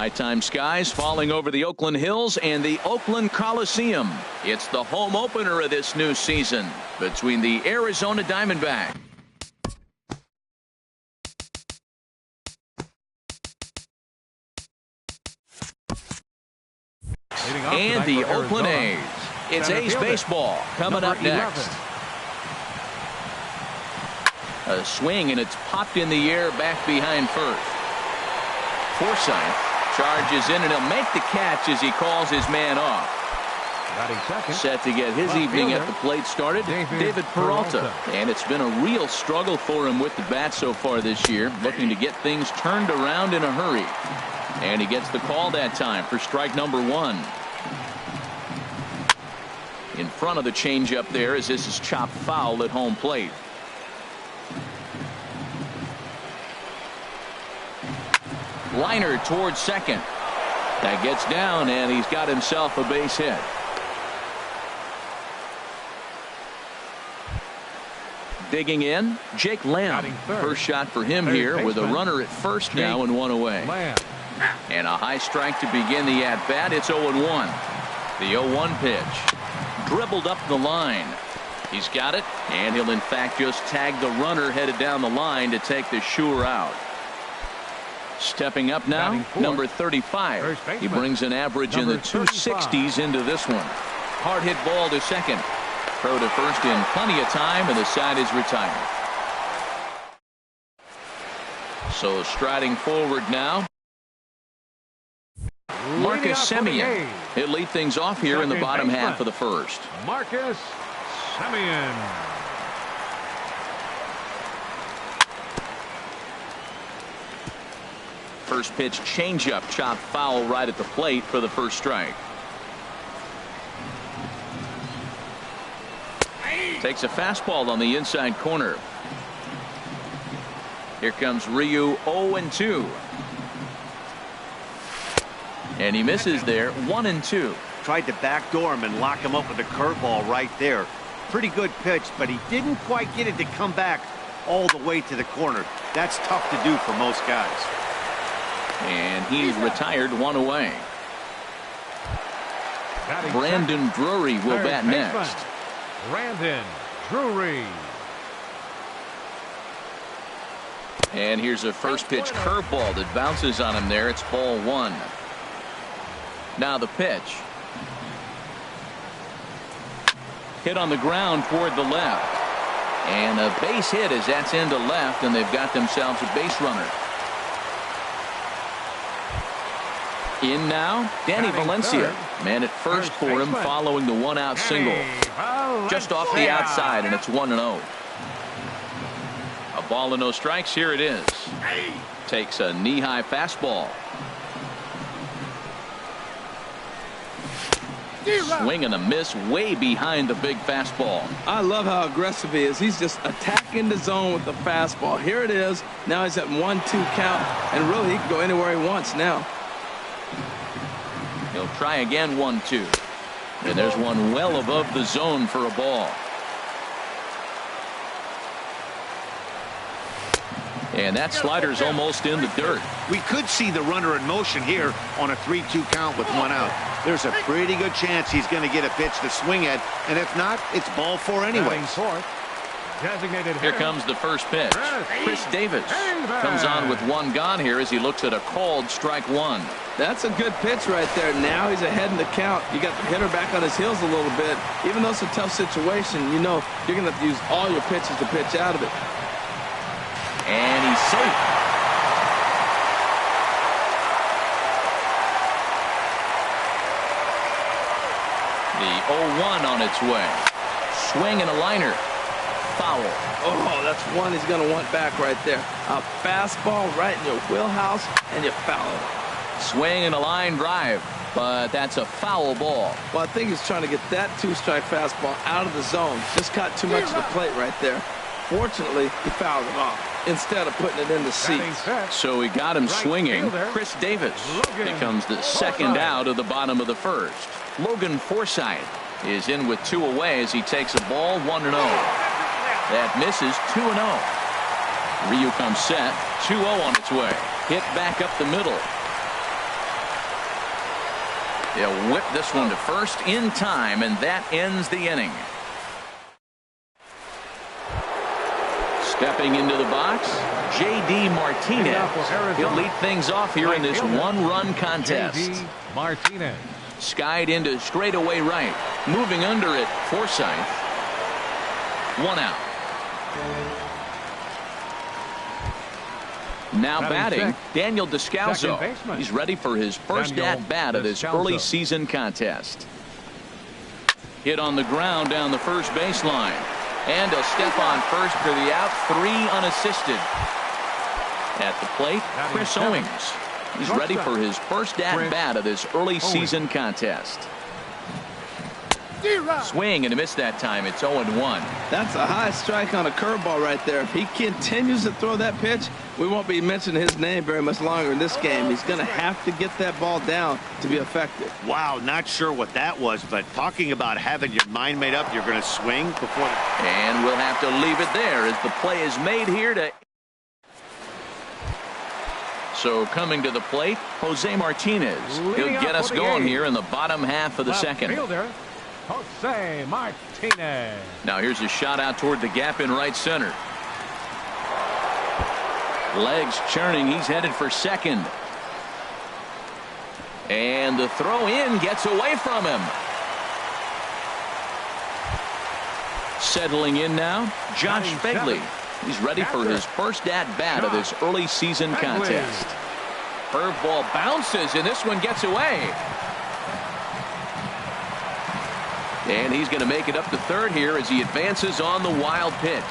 Nighttime skies falling over the Oakland Hills and the Oakland Coliseum. It's the home opener of this new season between the Arizona Diamondbacks and the Oakland A's. It's A's baseball coming up next. A swing, and it's popped in the air back behind first. Forsythe charges in, and he'll make the catch as he calls his man off. Set to get his evening at the plate started, David Peralta. And it's been a real struggle for him with the bat so far this year, looking to get things turned around in a hurry. And he gets the call that time for strike number 1. In front of the changeup there, as this is chopped foul at home plate. Liner towards second. That gets down, and he's got himself a base hit. Digging in, Jake Lamb. First shot for him here with a runner at first now and 1 away. And a high strike to begin the at-bat. It's 0-1. The 0-1 pitch. Dribbled up the line. He's got it, and he'll in fact just tag the runner headed down the line to take the sure out. Stepping up now, number 35. He brings an average in the 260s into this one. Hard hit ball to second. Throw to first in plenty of time, and the side is retired. So striding forward now, Marcus Semien. He'll lead things off here in the bottom half of the first. Marcus Semien. First pitch changeup, chopped foul right at the plate for the first strike. Takes a fastball on the inside corner. Here comes Ryu, 0-2. And he misses there, 1-2. Tried to backdoor him and lock him up with a curveball right there. Pretty good pitch, but he didn't quite get it to come back all the way to the corner. That's tough to do for most guys. And he's retired, 1 away. Brandon Drury will bat next. Brandon Drury. And here's a first pitch curveball that bounces on him there. It's ball 1. Now the pitch. Hit on the ground toward the left. And a base hit as that's into left, and they've got themselves a base runner. In now, Danny Valencia. Man at first for him following the 1-out single. Just off the outside, and it's 1-0. A ball and no strikes. Here it is. Takes a knee-high fastball. Swing and a miss way behind the big fastball. I love how aggressive he is. He's just attacking the zone with the fastball. Here it is. Now he's at 1-2 count, and really he can go anywhere he wants now. He'll try again, 1-2. And there's one well above the zone for a ball. And that slider's almost in the dirt. We could see the runner in motion here on a 3-2 count with 1 out. There's a pretty good chance he's going to get a pitch to swing at, and if not, it's ball 4 anyways. Here comes the first pitch. Chris Davis comes on with 1 gone here as he looks at a called strike 1. That's a good pitch right there. Now he's ahead in the count. You got the hitter back on his heels a little bit. Even though it's a tough situation, you know you're going to have to use all your pitches to pitch out of it. And he's safe. The 0-1 on its way. Swing and a liner. Foul. Oh, that's one he's going to want back right there. A fastball right in your wheelhouse, and you foul it. Swing and a line drive, but that's a foul ball. Well, I think he's trying to get that 2-strike fastball out of the zone. Just caught too much of the plate right there. Fortunately, he fouled it off instead of putting it in the seats. So he got him swinging. Chris Davis becomes the second out of the bottom of the first. Logan Forsythe is in with 2 away as he takes a ball, 1-0. That misses, 2-0. Ryu comes set, 2-0 on its way. Hit back up the middle. He'll whip this one to first in time, and that ends the inning. Stepping into the box, J.D. Martinez. He'll lead things off here in this one-run contest. J.D. Martinez. Skied into straightaway right. Moving under it, Forsythe. 1 out. Now batting, Daniel Descalso. He's ready for his first at-bat of this early season contest. Hit on the ground down the first baseline. And he'll step on first for the out, 3 unassisted. At the plate, Chris Owings. He's ready for his first at-bat of this early season contest. Swing and a miss that time. It's 0-1. That's a high strike on a curveball right there. If he continues to throw that pitch, we won't be mentioning his name very much longer in this game. He's going to have to get that ball down to be effective. Wow, not sure what that was, but talking about having your mind made up, you're going to swing before. And we'll have to leave it there as the play is made here to. So coming to the plate, Jose Martinez. He'll get us going here in the bottom half of the second. Jose Martinez. Now here's a shot out toward the gap in right center. Legs churning. He's headed for second. And the throw in gets away from him. Settling in now, Josh Begley. He's ready for his first at-bat of this early season contest. Curveball bounces, and this one gets away. And he's going to make it up to third here as he advances on the wild pitch.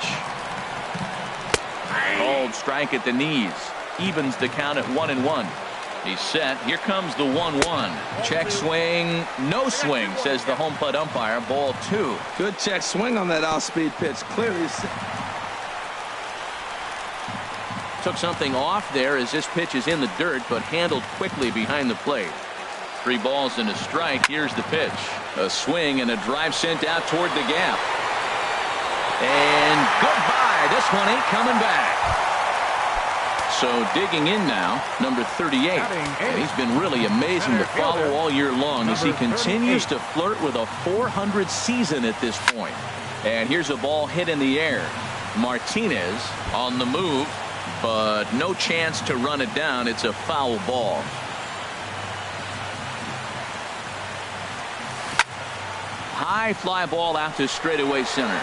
Called strike at the knees. Evens the count at 1-1. He's set. Here comes the 1-1. Check swing. No swing, says the home plate umpire. Ball 2. Good check swing on that off-speed pitch. Clearly. Took something off there as this pitch is in the dirt, but handled quickly behind the plate. 3 balls and a strike. Here's the pitch. A swing and a drive sent out toward the gap. And goodbye. This one ain't coming back. So digging in now, number 38. And he's been really amazing to follow all year long as he continues to flirt with a .400 season at this point. And here's a ball hit in the air. Martinez on the move, but no chance to run it down. It's a foul ball. High fly ball out to straightaway center.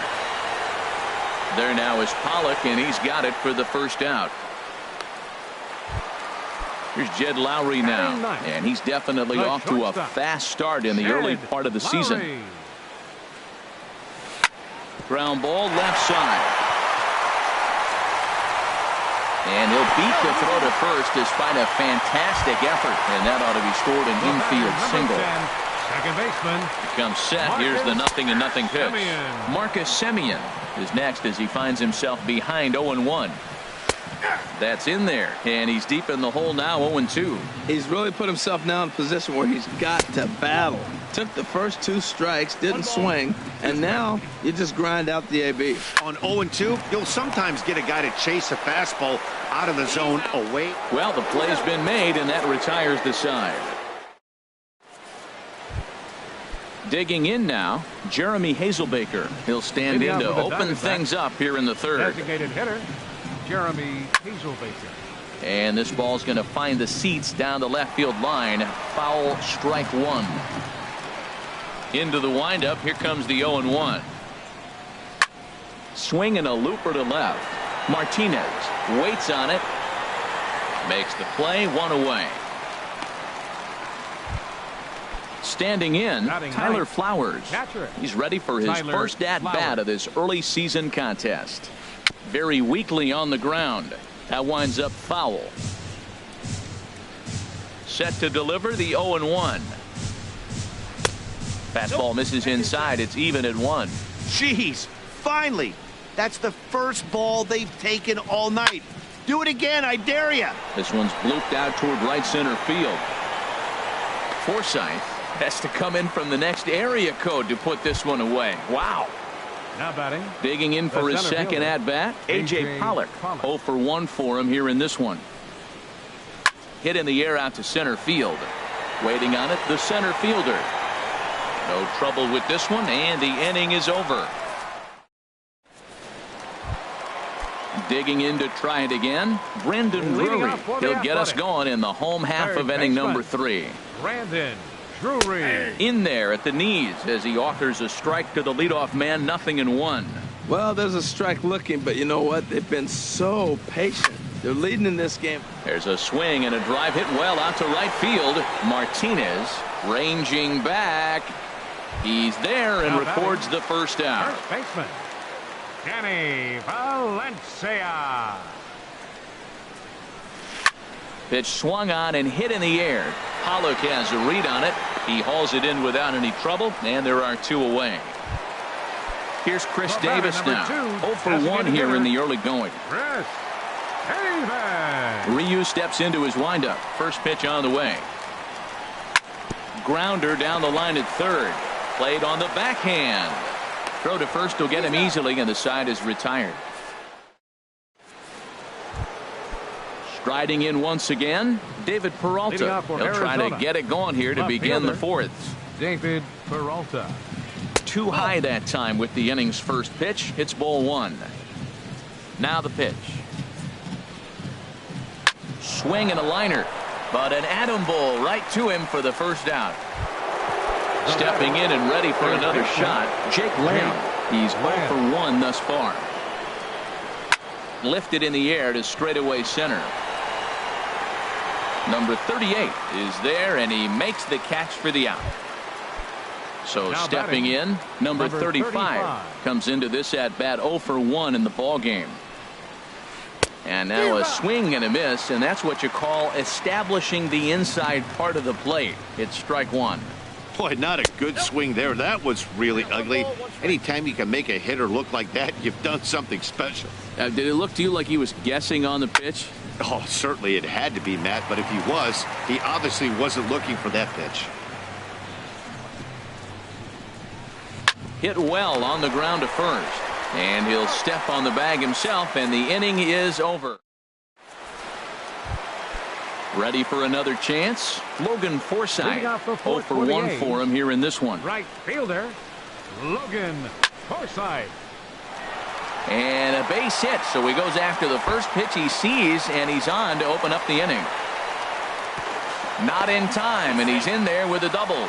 There now is Pollock, and he's got it for the first out. Here's Jed Lowry now, and he's definitely off to a fast start in the early part of the season. Ground ball left side. And he'll beat the throw to first despite a fantastic effort, and that ought to be scored an infield single. Second baseman. Becomes set. Here's the 0-0 pitch. Marcus Semien is next as he finds himself behind 0-1. That's in there, and he's deep in the hole now, 0-2. He's really put himself now in a position where he's got to battle. Took the first 2 strikes, didn't swing, and now you just grind out the AB. On 0-2, you'll sometimes get a guy to chase a fastball out of the zone away. Well, the play's been made, and that retires the side. Digging in now, Jeremy Hazelbaker. He'll stand in to open things up here in the third. Designated hitter, Jeremy Hazelbaker. And this ball's going to find the seats down the left field line. Foul, strike 1. Into the windup. Here comes the 0-1. Swing and a looper to left. Martinez waits on it. Makes the play. 1 away. Standing in, Tyler Flowers. He's ready for his first at-bat of this early season contest. Very weakly on the ground. That winds up foul. Set to deliver the 0-1. Fastball misses inside. It's even at 1. Jeez, finally. That's the first ball they've taken all night. Do it again, I dare you. This one's blooped out toward right center field. Forsythe has to come in from the next area code to put this one away. Wow. Now batting. Digging in for his second at-bat, A.J. Pollock. 0 for 1 for him here in this one. Hit in the air out to center field. Waiting on it, the center fielder. No trouble with this one, and the inning is over. Digging in to try it again, Brandon Drury. He'll get us going in the home half of inning number 3. Brandon Drury. In there at the knees as he offers a strike to the leadoff man, 0-1. Well, there's a strike looking, but you know what? They've been so patient. They're leading in this game. There's a swing and a drive hit well out to right field. Martinez ranging back. He's there and records the first out. First baseman, Danny Valencia. Pitch swung on and hit in the air. Pollock has a read on it. He hauls it in without any trouble, and there are 2 away. Here's Chris Davis now. 0 for 1 here in the early going. Chris Davis. Ryu steps into his windup. First pitch on the way. Grounder down the line at third. Played on the backhand. Throw to first will get him easily, and the side is retired. Striding in once again, David Peralta. He'll try to get it going here to begin the 4th. David Peralta. Too high that time with the inning's first pitch. It's ball 1. Now the pitch. Swing and a liner, but an atom ball right to him for the first out. Stepping in and ready for another shot, Jake Lamb. He's 0 for 1 thus far. Lifted in the air to straightaway center. Number 38 is there, and he makes the catch for the out. So now stepping in, number 35 comes into this at bat 0 for 1 in the ball game. And now a swing and a miss, and that's what you call establishing the inside part of the plate. It's strike 1. Boy, not a good swing there. That was really ugly. Anytime you can make a hitter look like that, you've done something special. Did it look to you like he was guessing on the pitch? Oh, certainly it had to be, Matt, but if he was, he obviously wasn't looking for that pitch. Hit well on the ground to first, and he'll step on the bag himself, and the inning is over. Ready for another chance? Logan Forsythe. 0 for 1 for him here in this one. Right fielder, Logan Forsythe. And a base hit, so he goes after the first pitch he sees, and he's on to open up the inning. Not in time, and he's in there with a double.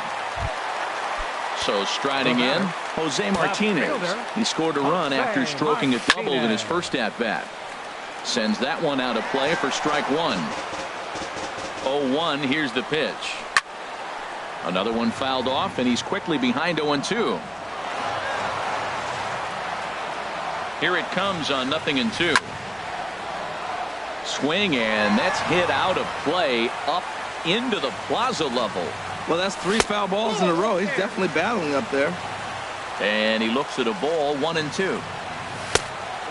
So striding in, Jose Martinez. He scored a run after stroking a double in his first at-bat. Sends that one out of play for strike 1. 0-1, here's the pitch. Another one fouled off, and he's quickly behind 0-2. Here it comes on 0-2. Swing, and that's hit out of play up into the plaza level. Well, that's 3 foul balls in a row. He's definitely battling up there. And he looks at a ball, 1-2.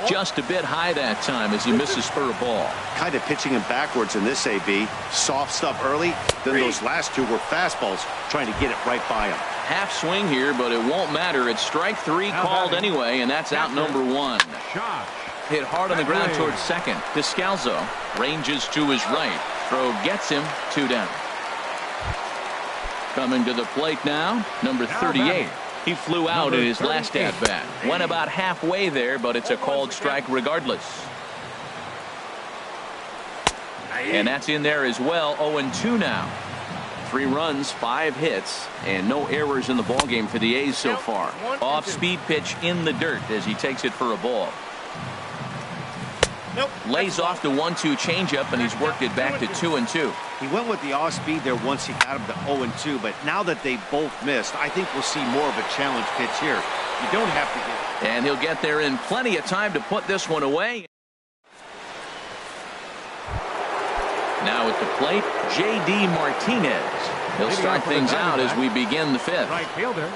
Just a bit high that time as he misses for a ball. Kind of pitching him backwards in this AB. Soft stuff early. Then those last 2 were fastballs, trying to get it right by him. Half swing here, but it won't matter. It's strike 3 called anyway, and that's out number 1. Hit hard on the ground towards second. Descalzo ranges to his right. Throw gets him, 2 down. Coming to the plate now, number 38. He flew out in his last at-bat. Went about halfway there, but it's a called strike regardless. And that's in there as well. 0-2 now. 3 runs, 5 hits, and no errors in the ballgame for the A's so far. Off-speed pitch in the dirt as he takes it for a ball. Lays off the 1-2 changeup, and he's worked it back to 2-2. He went with the off-speed there once he got him to 0-2, but now that they both missed, I think we'll see more of a challenge pitch here. You don't have to get. And he'll get there in plenty of time to put this one away. Now at the plate, J.D. Martinez. He'll start things out as we begin the 5th. Right fielder,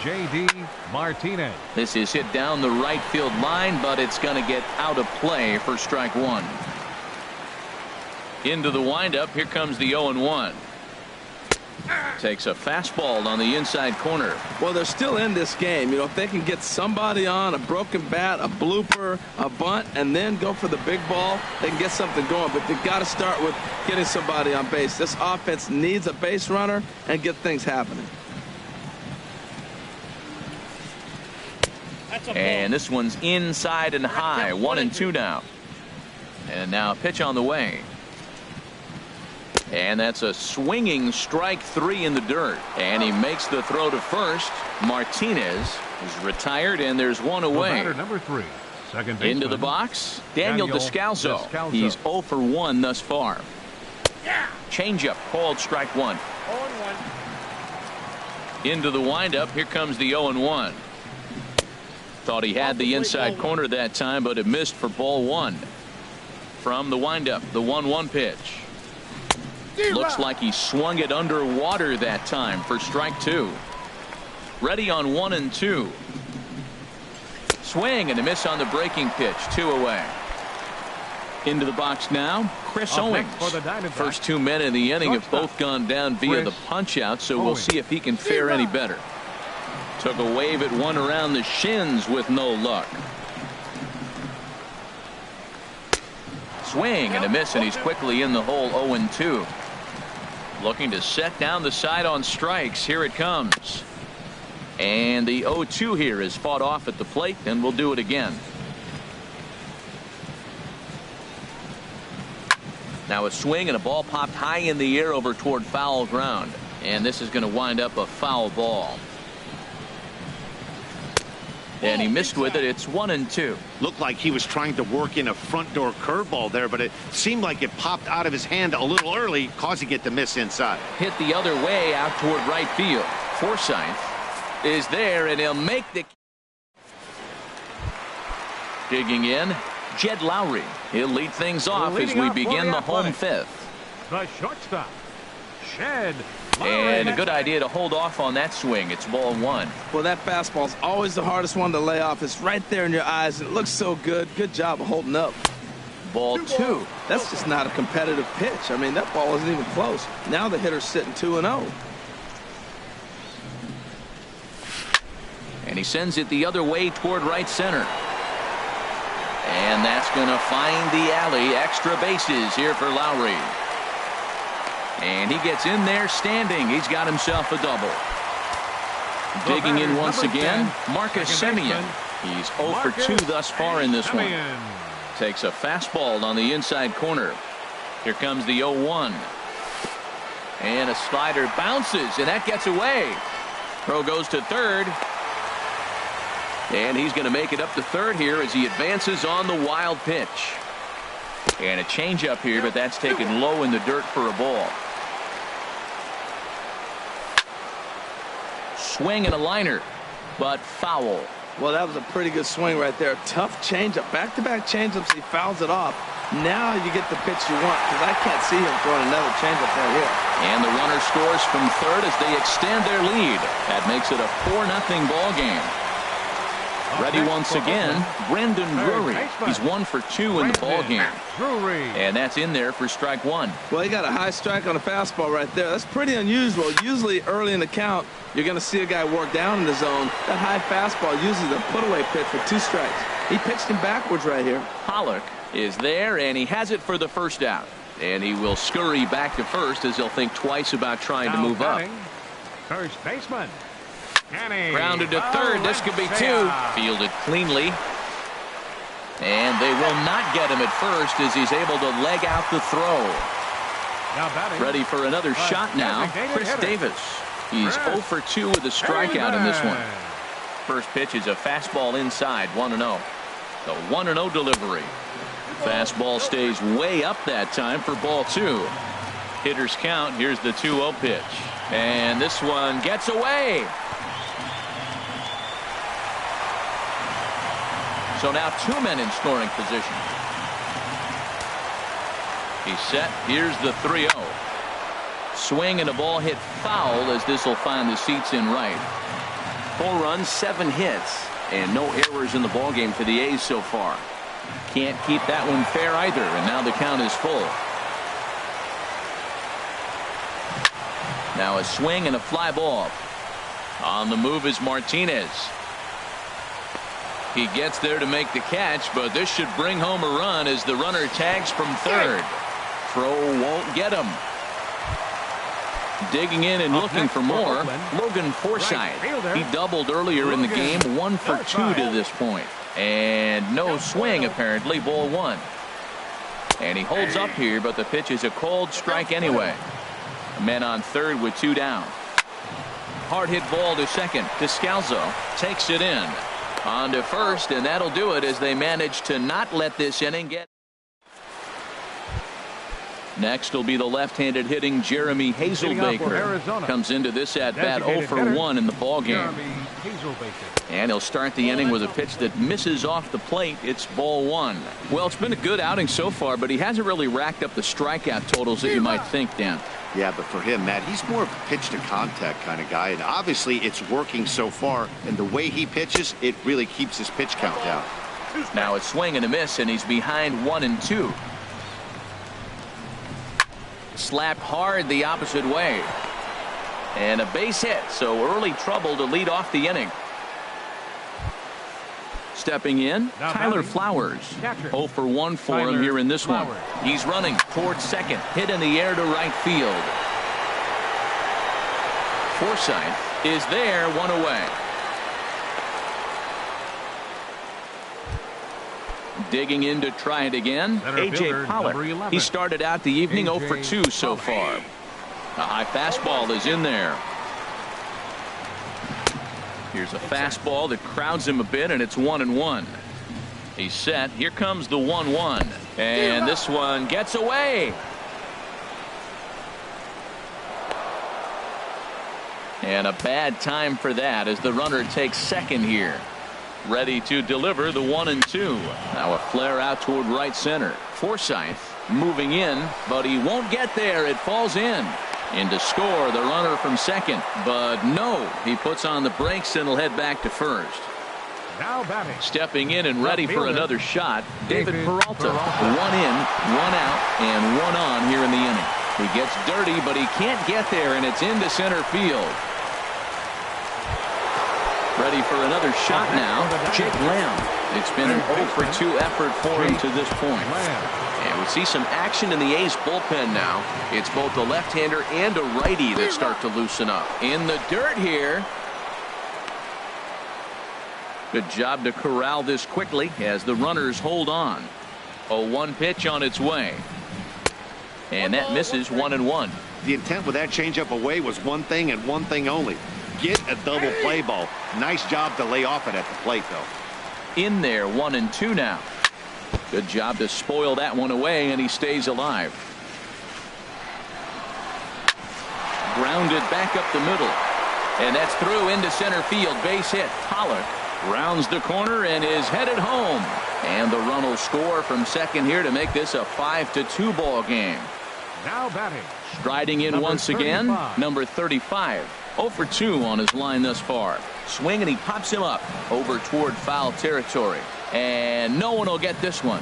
J.D. Martinez. This is hit down the right field line, but it's going to get out of play for strike 1. Into the windup. Here comes the 0-1. Takes a fastball on the inside corner. Well, they're still in this game. You know, if they can get somebody on, a broken bat, a blooper, a bunt, and then go for the big ball, they can get something going. But they've got to start with getting somebody on base. This offense needs a base runner and get things happening. And this one's inside and high. 1-2 now. And now a pitch on the way. And that's a swinging strike 3 in the dirt. And he makes the throw to first. Martinez is retired, and there's one away. Number 3, second baseman. Into the box, Daniel Descalso. He's 0 for 1 thus far. Changeup called strike 1. 0-1. Into the windup. Here comes the 0-1. Thought he had the inside corner that time, but it missed for ball 1. From the windup, the 1-1 pitch. Looks like he swung it underwater that time for strike 2. Ready on 1-2. Swing and a miss on the breaking pitch. 2 away. Into the box now, Chris Owings. First 2 men in the inning have both gone down via the punch out, so we'll see if he can fare any better. Took a wave at one around the shins with no luck. Swing and a miss, and he's quickly in the hole. 0-2. Looking to set down the side on strikes. Here it comes. And the 0-2 here is fought off at the plate, and we'll do it again. Now a swing and a ball popped high in the air over toward foul ground. And this is going to wind up a foul ball. And he missed with it. It's 1-2. Looked like he was trying to work in a front door curveball there, but it seemed like it popped out of his hand a little early, causing it to miss inside. Hit the other way out toward right field. Forsythe is there, and he'll make the. Digging in, Jed Lowry. He'll lead things off as we begin the home fifth. The shortstop, Jed. And a good idea to hold off on that swing. It's ball 1. Well, that fastball's always the hardest one to lay off. It's right there in your eyes. It looks so good. Good job of holding up. Ball 2. That's just not a competitive pitch. I mean, that ball wasn't even close. Now the hitter's sitting 2-0. And he sends it the other way toward right center. And that's going to find the alley. Extra bases here for Lowry. And he gets in there standing. He's got himself a double. Digging in once again, Marcus Semien. He's 0 for 2 thus far in this one. Takes a fastball on the inside corner. Here comes the 0-1. And a slider bounces, and that gets away. Throw goes to third. And he's going to make it up to third here as he advances on the wild pitch. And a changeup here, but that's taken low in the dirt for a ball. Swing and a liner, but foul. Well, that was a pretty good swing right there. Tough changeup. Back-to-back changeups. He fouls it off. Now you get the pitch you want, because I can't see him throwing another changeup right here. And the runner scores from third as they extend their lead. That makes it a 4-0 ball game. Ready once again, Brandon Drury. He's 1 for 2 in the ball game. And that's in there for strike 1. Well, he got a high strike on a fastball right there. That's pretty unusual. Usually early in the count, you're going to see a guy work down in the zone. That high fastball usually the put-away pitch for 2 strikes. He pitched him backwards right here. Pollock is there, and he has it for the first out. And he will scurry back to first as he'll think twice about trying to move up. First baseman. Grounded to third. This could be 2. Fielded cleanly. And they will not get him at first as he's able to leg out the throw. Ready for another shot now, Chris Davis. He's 0 for 2 with a strikeout in this one. First pitch is a fastball inside, 1-0. The 1-0 delivery. Fastball stays way up that time for ball 2. Hitters count. Here's the 2-0 pitch. And this one gets away. So now 2 men in scoring position. He's set. Here's the 3-0. Swing and a ball hit foul as this will find the seats in right. 4 runs, 7 hits, and no errors in the ballgame for the A's so far. Can't keep that one fair either, and now the count is full. Now a swing and a fly ball. On the move is Martinez. He gets there to make the catch, but this should bring home a run as the runner tags from third. Throw won't get him. Digging in and looking for more, Logan Forsythe. He doubled earlier in the game, 1 for 2 to this point. And no swing, apparently, ball 1. And he holds up here, but the pitch is a cold strike anyway. Men on third with 2 down. Hard hit ball to second. Descalzo takes it in. On to first, and that'll do it as they manage to not let this inning get. Next will be the left-handed hitting Jeremy Hazelbaker. Comes into this at-bat 0 for 1 in the ballgame. And he'll start the inning with a pitch that misses off the plate. It's ball 1. Well, it's been a good outing so far, but he hasn't really racked up the strikeout totals that you might think, Dan. Yeah, but for him, Matt, he's more of a pitch-to-contact kind of guy, and obviously it's working so far, and the way he pitches, it really keeps his pitch count down. Now a swing and a miss, and he's behind 1 and 2. Slapped hard the opposite way. And a base hit, so early trouble to lead off the inning. Stepping in, Tyler Flowers. 0 for 1 for him here in this one. He's running towards second, hit in the air to right field. Forsythe is there, 1 away. Digging in to try it again, A.J. Pollock. He started out the evening 0 for 2 so far. A high fastball is in there. Here's a fastball that crowds him a bit, and it's 1-1. He's set. Here comes the 1-1. And this one gets away. And a bad time for that as the runner takes second here. Ready to deliver the 1-2. Now a flare out toward right center. Forsythe moving in, but he won't get there. It falls in. In to score the runner from second, but no, he puts on the brakes and will head back to first. Now batting. Stepping in and ready for another shot, David Peralta. 1 in, 1 out, and 1 on here in the inning. He gets dirty, but he can't get there, and it's into center field. Ready for another shot now, Jake Lamb. It's been an 0 for 2 effort for him to this point. And we see some action in the A's bullpen now. It's both a left-hander and a righty that start to loosen up. In the dirt here. Good job to corral this quickly as the runners hold on. A 1 pitch on its way. And that misses 1-1. The intent with that changeup away was one thing and one thing only. Get a double play ball. Nice job to lay off it at the plate, though. In there, 1-2 now. Good job to spoil that one away, and he stays alive. Grounded back up the middle. And that's through into center field. Base hit. Pollock rounds the corner and is headed home. And the run will score from second here to make this a 5-2 ball game. Now batting. Striding in once again, number 35. 0 for 2 on his line thus far. Swing and he pops him up over toward foul territory. And no one will get this one.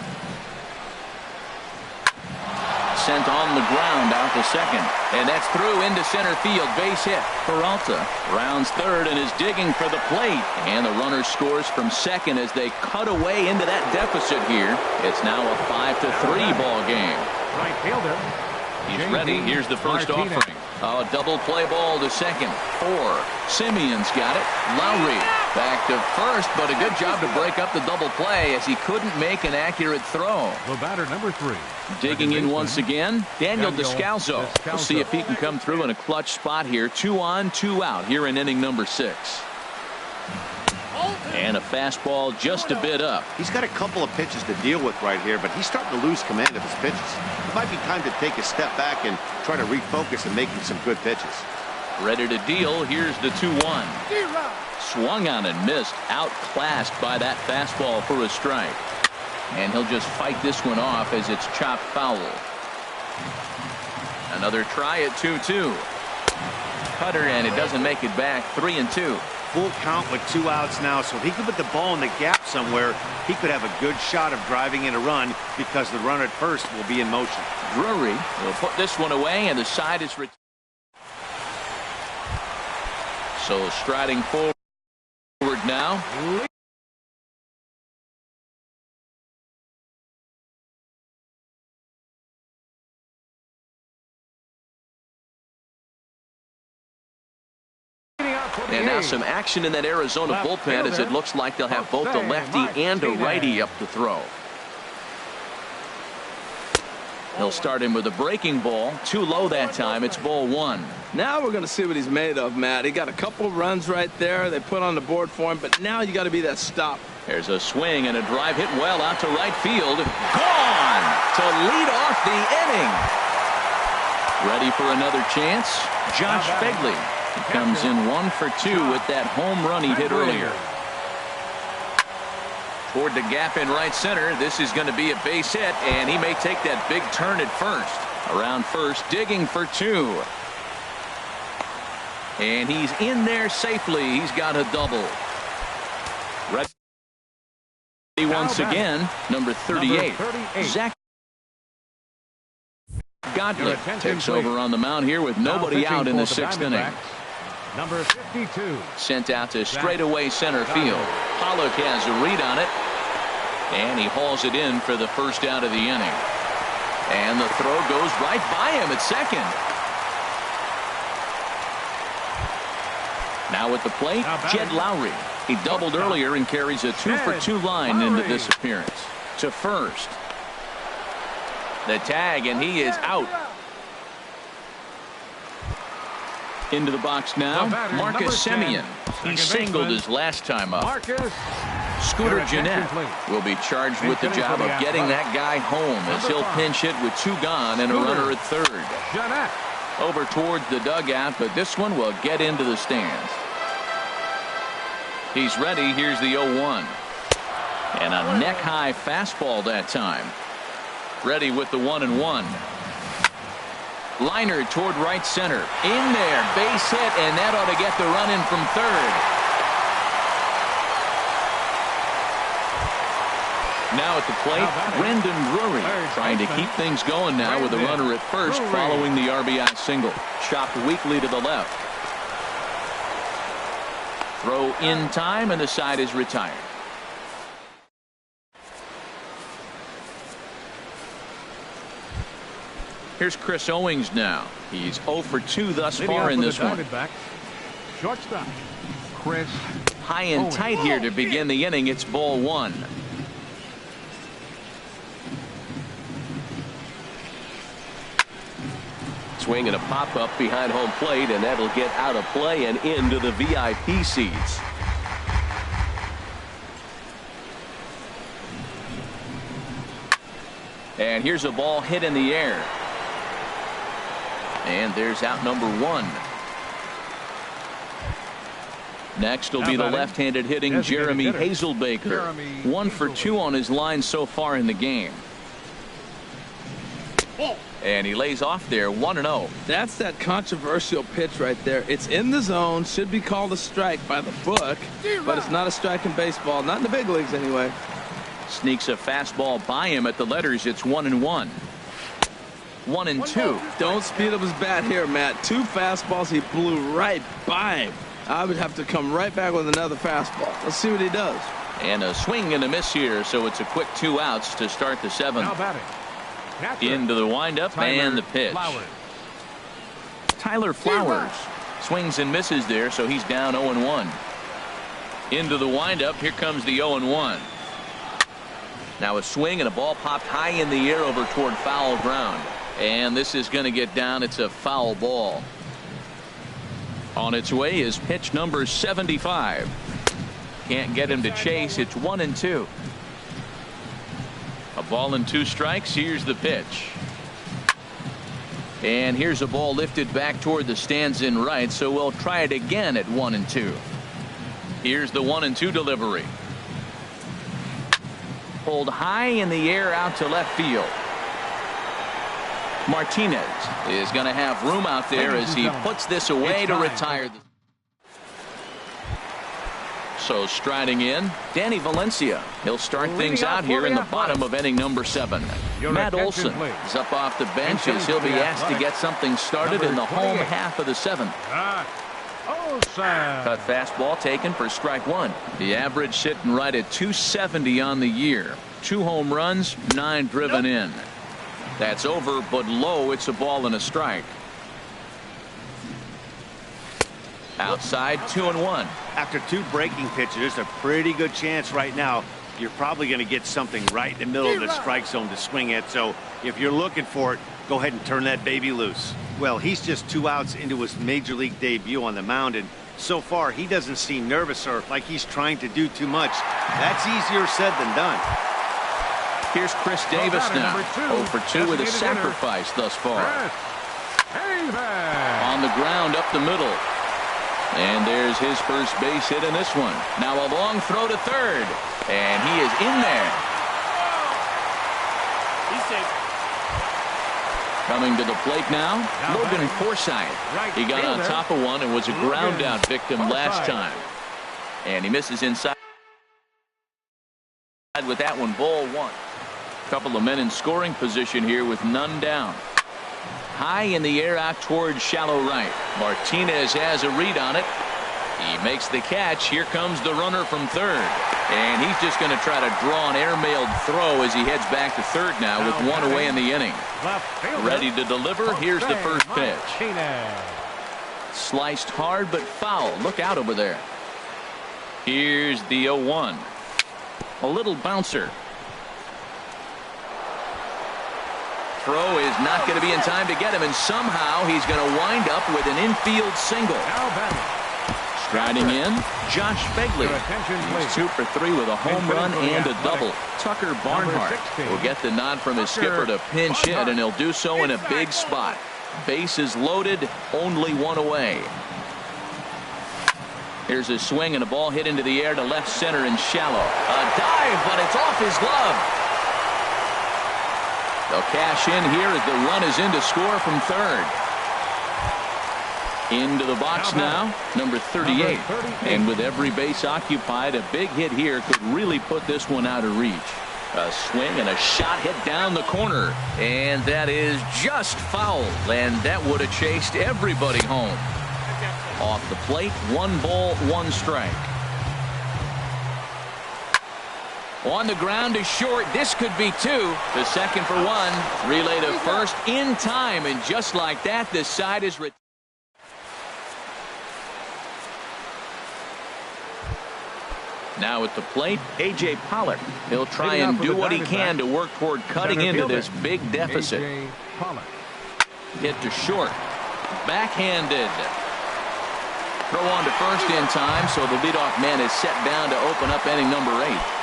Sent on the ground out to second. And that's through into center field. Base hit. Peralta rounds third and is digging for the plate. And the runner scores from second as they cut away into that deficit here. It's now a 5-3 ball game. Right fielder. He's ready. Here's the first offering. A double play ball to second. 4. Simeon's got it. Lowry back to first, but a good job to break up the double play as he couldn't make an accurate throw. The batter, number 3. Digging in once again, Daniel Descalzo. We'll see if he can come through in a clutch spot here. 2 on, 2 out here in inning number 6. And a fastball just a bit up. He's got a couple of pitches to deal with right here, but he's starting to lose command of his pitches. It might be time to take a step back and try to refocus and making some good pitches. Ready to deal. Here's the 2-1. Swung on and missed. Outclassed by that fastball for a strike. And he'll just fight this one off as it's chopped foul. Another try at 2-2. Cutter, and it doesn't make it back. 3-2. Full count with 2 outs now, so if he could put the ball in the gap somewhere, he could have a good shot of driving in a run because the runner at first will be in motion. Drury will put this one away, and the side is So striding forward now. And now some action in that Arizona bullpen as it looks like they'll have both a lefty and a righty up to throw. He'll start him with a breaking ball. Too low that time. It's ball one. Now we're going to see what he's made of, Matt. He got a couple runs right there. They put on the board for him, but now you got to be that stop. There's a swing and a drive hit well out to right field. Gone to lead off the inning. Ready for another chance? Josh Begley. He comes in 1 for 2 with that home run he hit earlier. Toward the gap in right center. This is going to be a base hit, and he may take that big turn at first. Around first, digging for 2. And he's in there safely. He's got a double. Ready once again, number 38. Zach Godley takes over on the mound here with nobody out in the 6th inning. Number 52. Sent out to straightaway center field. Pollock has a read on it. And he hauls it in for the first out of the inning. And the throw goes right by him at second. Now at the plate, Jed Lowry. He doubled earlier and carries a 2 for 2 line into this appearance. To first. The tag, and he is out. Into the box now, Marcus Semien. He singled his last time up. Scooter Jeanette will be charged with the job of getting that guy home as he'll pinch hit with 2 gone and a runner at third. Over towards the dugout, but this one will get into the stands. He's ready. Here's the 0-1. And a neck-high fastball that time. Ready with the 1-1. Liner toward right center. In there. Base hit, and that ought to get the run in from third. Now at the plate, Brendan Drury trying to keep things going now with a runner at first following the RBI single. Chopped weakly to the left. Throw in time, and the side is retired. Here's Chris Owings now. He's 0 for 2 thus far in this one. Shortstop, Chris. High and tight here to begin the inning. It's ball 1. Swing and a pop-up behind home plate, and that'll get out of play and into the VIP seats. And here's a ball hit in the air. And there's out number 1. Next will be the left-handed hitting Jeremy Hazelbaker. 1 for 2 on his line so far in the game. And he lays off there 1-0. That's that controversial pitch right there. It's in the zone, should be called a strike by the book, but it's not a strike in baseball, not in the big leagues anyway. Sneaks a fastball by him at the letters. It's 1-1. 1-2. Don't speed up his bat here, Matt. 2 fastballs he blew right by him. I would have to come right back with another fastball. Let's see what he does. And a swing and a miss here, so it's a quick 2 outs to start the 7th. Into the windup and the pitch. Tyler Flowers swings and misses there, so he's down 0-1. Into the windup. Here comes the 0-1. Now a swing and a ball popped high in the air over toward foul ground. And this is going to get down. It's a foul ball. On its way is pitch number 75. Can't get him to chase. It's 1-2. A ball and 2 strikes. Here's the pitch. And here's a ball lifted back toward the stands in right, so we'll try it again at 1-2. Here's the 1-2 delivery. Pulled high in the air out to left field. Martinez is going to have room out there as he puts this away to retire. So striding in, Danny Valencia. He'll start things out here in the bottom of inning number 7. Matt Olson is up off the bench as he'll be asked to get something started in the home half of the 7th. Cut fastball taken for strike one. The average sitting right at 270 on the year. 2 home runs, 9 driven in. That's over, but low. It's a ball and a strike. Outside, 2-1. After 2 breaking pitches, there's a pretty good chance right now you're probably going to get something right in the middle of the strike zone to swing at. So if you're looking for it, go ahead and turn that baby loose. Well, he's just 2 outs into his major league debut on the mound, and so far he doesn't seem nervous or like he's trying to do too much. That's easier said than done. Here's Chris Davis now. 0 for 2 with a sacrifice thus far. On the ground up the middle. And there's his first base hit in this one. Now a long throw to third. And he is in there. He's safe. Coming to the plate now, Logan Forsythe. He got on top of one and was a ground out victim last time. And he misses inside with that one, ball 1. Couple of men in scoring position here with none down. High in the air out towards shallow right. Martinez has a read on it. He makes the catch. Here comes the runner from third. And he's just going to try to draw an airmailed throw as he heads back to third now with 1 away in the inning. Ready to deliver. Here's the first pitch. Sliced hard but foul. Look out over there. Here's the 0-1. A little bouncer. Throw is not going to be in time to get him, and somehow he's going to wind up with an infield single. Striding in, Josh Begley. He's 2 for 3 with a home run and a double. Tucker Barnhart will get the nod from his skipper to pinch hit, and he'll do so in a big spot. Bases loaded, only 1 away. Here's a swing and a ball hit into the air to left center and shallow. A dive, but it's off his glove. They'll cash in here as the run is in to score from third. Into the box now, number 38. And with every base occupied, a big hit here could really put this one out of reach. A swing and a shot hit down the corner. And that is just foul. And that would have chased everybody home. Off the plate, 1 ball, 1 strike. On the ground is short. This could be 2. The second for 1. Relay to first in time. And just like that, this side is retired. Now at the plate, A.J. Pollock. He'll try and do what he can to work toward cutting into this big deficit. Hit to short. Backhanded. Throw on to first in time, so the leadoff man is set down to open up inning number 8.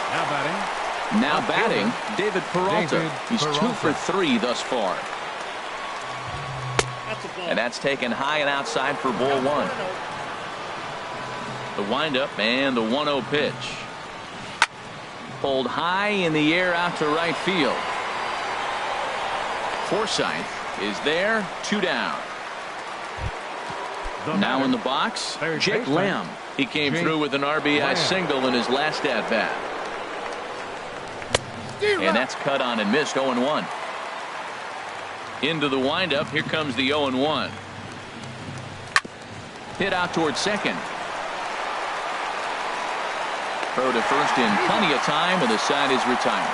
Now batting, David Peralta. He's 2 for 3 thus far. And that's taken high and outside for ball 1. The windup and the 1-0 pitch. Pulled high in the air out to right field. Forsythe is there, 2 down. Now in the box, Jake Lamb. He came through with an RBI single in his last at-bat. And that's cut on and missed, 0-1. Into the windup, here comes the 0-1. Hit out towards second. Throw to first in plenty of time, and the side is retired.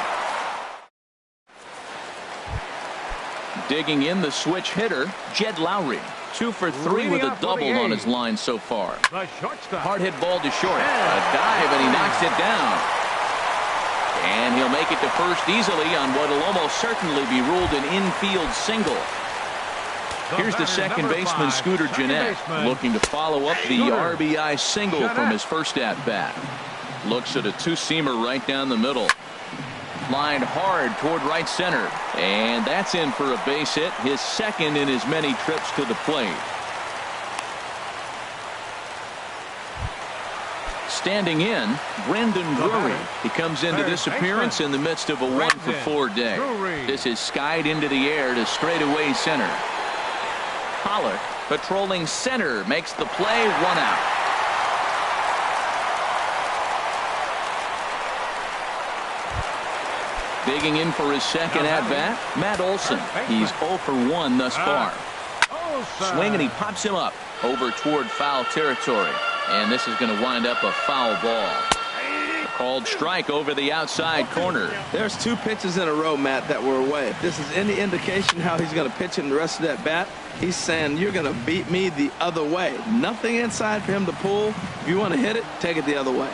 Digging in the switch hitter, Jed Lowry. 2 for 3 with a double on his line so far. Hard hit ball to short. A dive, and he knocks it down. And he'll make it to first easily on what will almost certainly be ruled an infield single. Here's the second baseman, Scooter Gennett, looking to follow up the RBI single from his first at-bat. Looks at a 2-seamer right down the middle. Lined hard toward right center. And that's in for a base hit, his second in his many trips to the plate. Standing in, Brandon Drury. He comes into this appearance in the midst of a 1 for 4 day. This is skied into the air to straightaway center. Pollock patrolling center makes the play, 1 out. Digging in for his second at-bat, Matt Olson. He's 0 for 1 thus far. Swing and he pops him up. over toward foul territory. And this is going to wind up a foul ball. A called strike over the outside corner. There's 2 pitches in a row, Matt, that were away. If this is any indication how he's going to pitch in the rest of that bat, he's saying you're going to beat me the other way. Nothing inside for him to pull. If you want to hit it, take it the other way.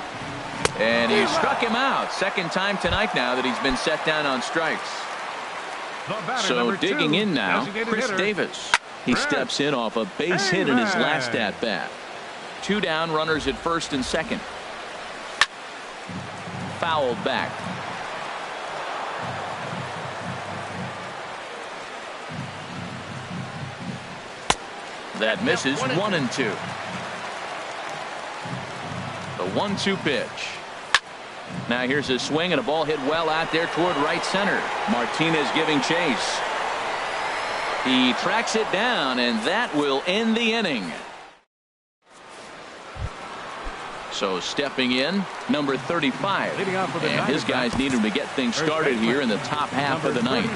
And he struck him out. Second time tonight now that he's been set down on strikes. So digging in now, Chris Davis. He steps in off a base hit in his last at-bat. 2 down, runners at first and second. Fouled back. That misses. 1-2. The 1-2 pitch. Now here's a swing and a ball hit well out there toward right center. Martinez giving chase. He tracks it down, and that will end the inning. So stepping in, number 35. And his guys need him to get things started here in the top half of the ninth.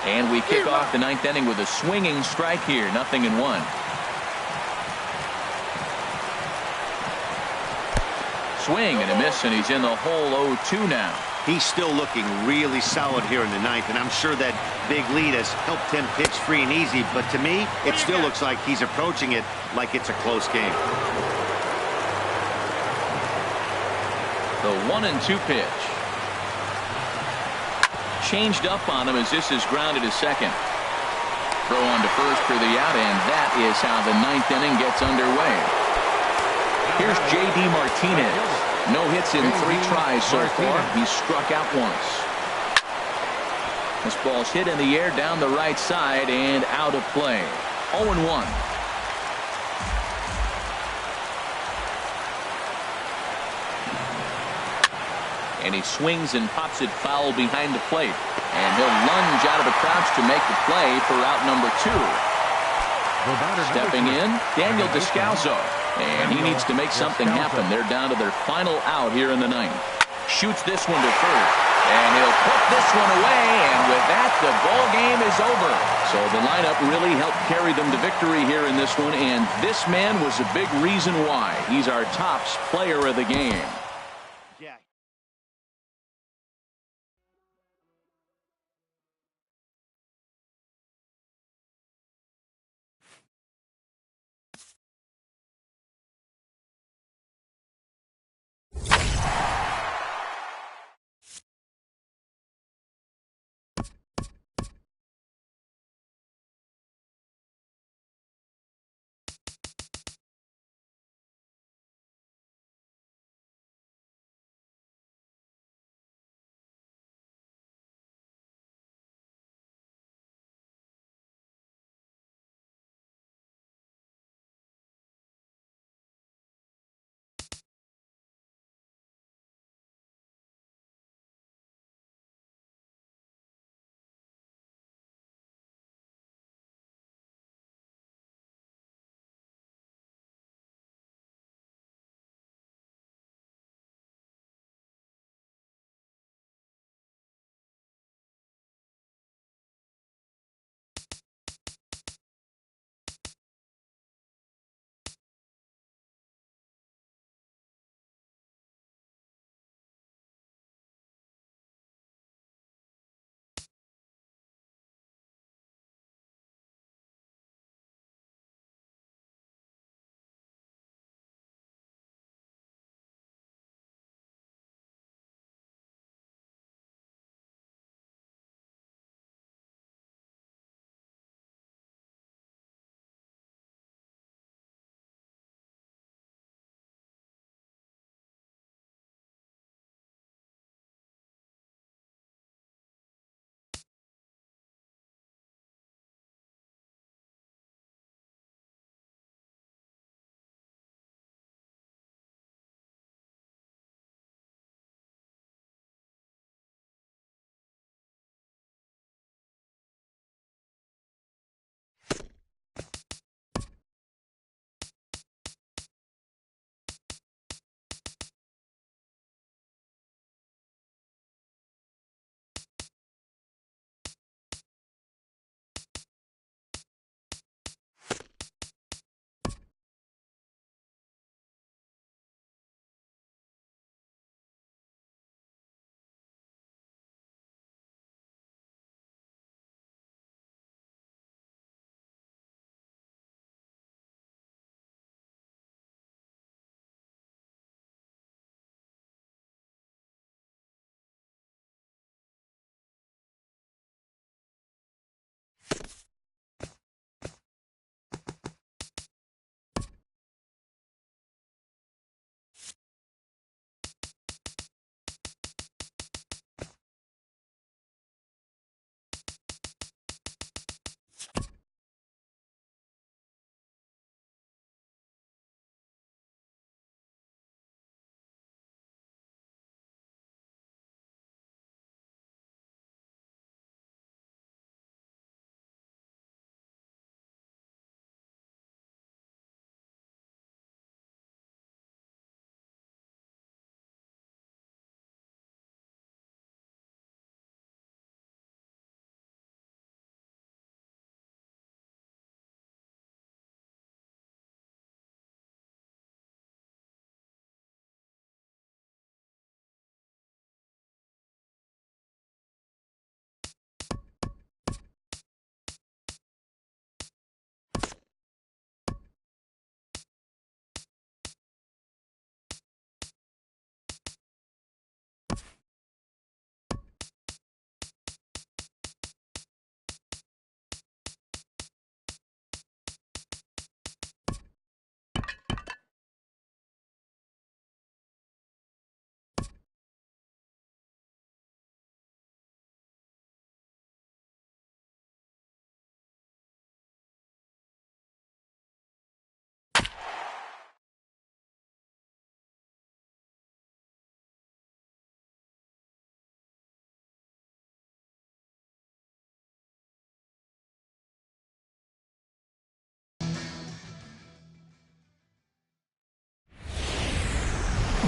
And we kick off the ninth inning with a swinging strike here. 0-1. Swing and a miss, and he's in the hole. 0-2 now. He's still looking really solid here in the ninth, and I'm sure that big lead has helped him pitch free and easy, but to me it still looks like he's approaching it like it's a close game. The 1-2 pitch. Changed up on him as this is grounded to second. Throw on to first for the out, and that is how the ninth inning gets underway. Here's J.D. Martinez. No hits in 3 tries so far. He's struck out once. This ball's hit in the air down the right side and out of play. 0-1. And he swings and pops it foul behind the plate. And he'll lunge out of the crouch to make the play for out number 2. Stepping in, Daniel Descalso. And he needs to make something happen. They're down to their final out here in the ninth. Shoots this one to first. And he'll put this one away. And with that, the ball game is over. So the lineup really helped carry them to victory here in this one. And this man was a big reason why. He's our top player of the game.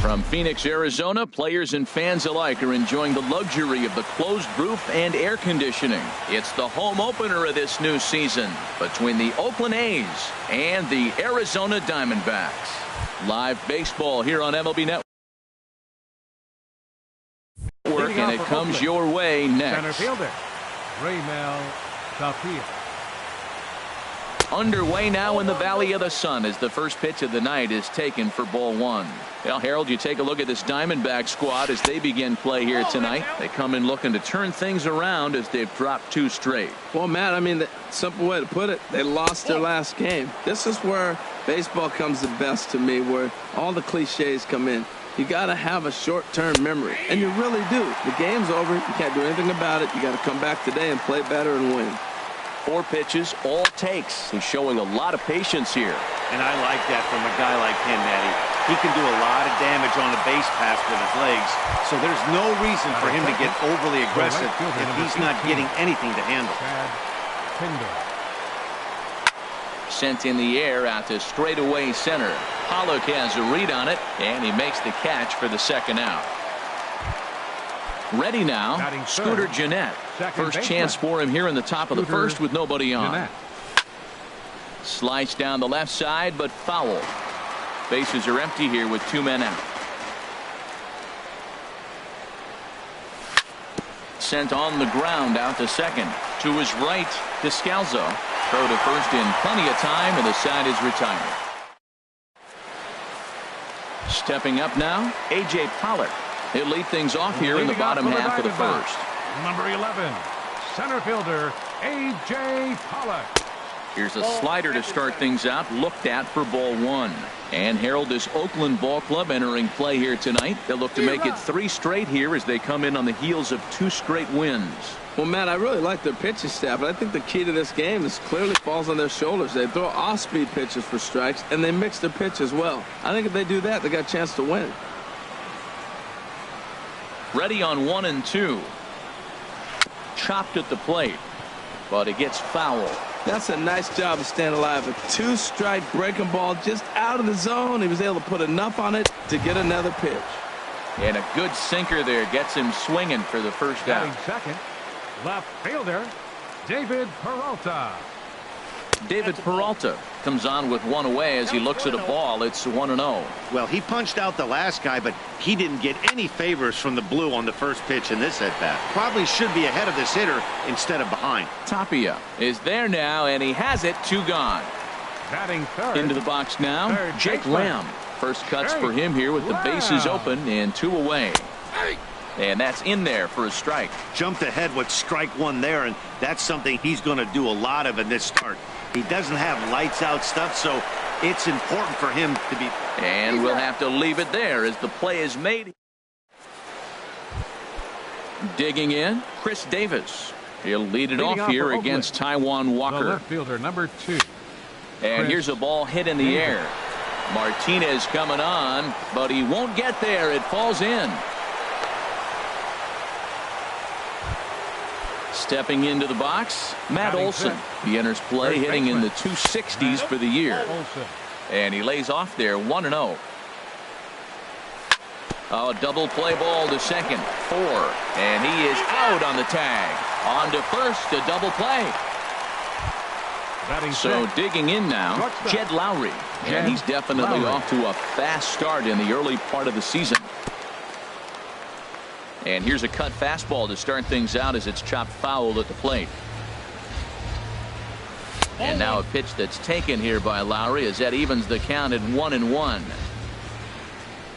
From Phoenix, Arizona, players and fans alike are enjoying the luxury of the closed roof and air conditioning. It's the home opener of this new season between the Oakland A's and the Arizona Diamondbacks. Live baseball here on MLB Network. And it comes your way next. Center fielder, Raymel Tapia. Underway now in the Valley of the Sun as the first pitch of the night is taken for ball one. Well, Harold, you take a look at this Diamondback squad as they begin play here tonight. They come in looking to turn things around as they've dropped 2 straight. Well, Matt, I mean, the simple way to put it, they lost their last game. This is where baseball comes the best to me, where all the cliches come in. You got to have a short-term memory, and you really do. The game's over. You can't do anything about it. You got to come back today and play better and win. 4 pitches, all takes. He's showing a lot of patience here. And I like that from a guy like him, Matty. He can do a lot of damage on a base pass with his legs, so there's no reason for him to get overly aggressive if he's not getting anything to handle. Sent in the air out to straightaway center. Pollock has a read on it, and he makes the catch for the second out. Ready now, Scooter Gennett. First chance for him here in the top of the first with nobody on. Slice down the left side, but foul. Bases are empty here with 2 men out. Sent on the ground out to second. To his right, Descalzo. Throw to first in plenty of time, and the side is retired. Stepping up now, A.J. Pollock. He'll lead things off here in the bottom half of the first. Number 11, center fielder, A.J. Pollock. Here's a slider to start things out, looked at for ball 1. And Harold, this Oakland ball club entering play here tonight. They'll look to make it 3 straight here as they come in on the heels of 2 straight wins. Well, Matt, I really like their pitching staff, but I think the key to this game is clearly falls on their shoulders. They throw off-speed pitches for strikes, and they mix their pitch as well. I think if they do that, they got a chance to win. Ready on 1 and 2. Chopped at the plate, but it gets foul. That's a nice job of staying alive. A 2-strike breaking ball just out of the zone. He was able to put enough on it to get another pitch. And a good sinker there gets him swinging for the first out. Second, left fielder, David Peralta. David Peralta comes on with 1 away as he looks at a ball. It's 1-0. Well, he punched out the last guy, but he didn't get any favors from the blue on the first pitch in this at-bat. Probably should be ahead of this hitter instead of behind. Tapia is there now, and he has it. 2 gone. Batting third. Into the box now, Jake Lamb. First cuts for him here with the bases open and 2 away. And that's in there for a strike. Jumped ahead with strike 1 there, and that's something he's going to do a lot of in this start. He doesn't have lights out stuff, so it's important for him to be. And we'll have to leave it there as the play is made. Digging in, Chris Davis. He'll lead it off here against Taijuan Walker. The left fielder, number 2. And here's a ball hit in the air. Martinez coming on, but he won't get there. It falls in. Stepping into the box, Matt Olson. He enters play hitting in the 260s for the year. And he lays off there 1-0. A double play ball to second. 4. And he is out on the tag. On to first, a double play. So digging in now, Jed Lowry. And he's definitely off to a fast start in the early part of the season. And here's a cut fastball to start things out as it's chopped foul at the plate. And now a pitch that's taken here by Lowry as that evens the count at 1-1.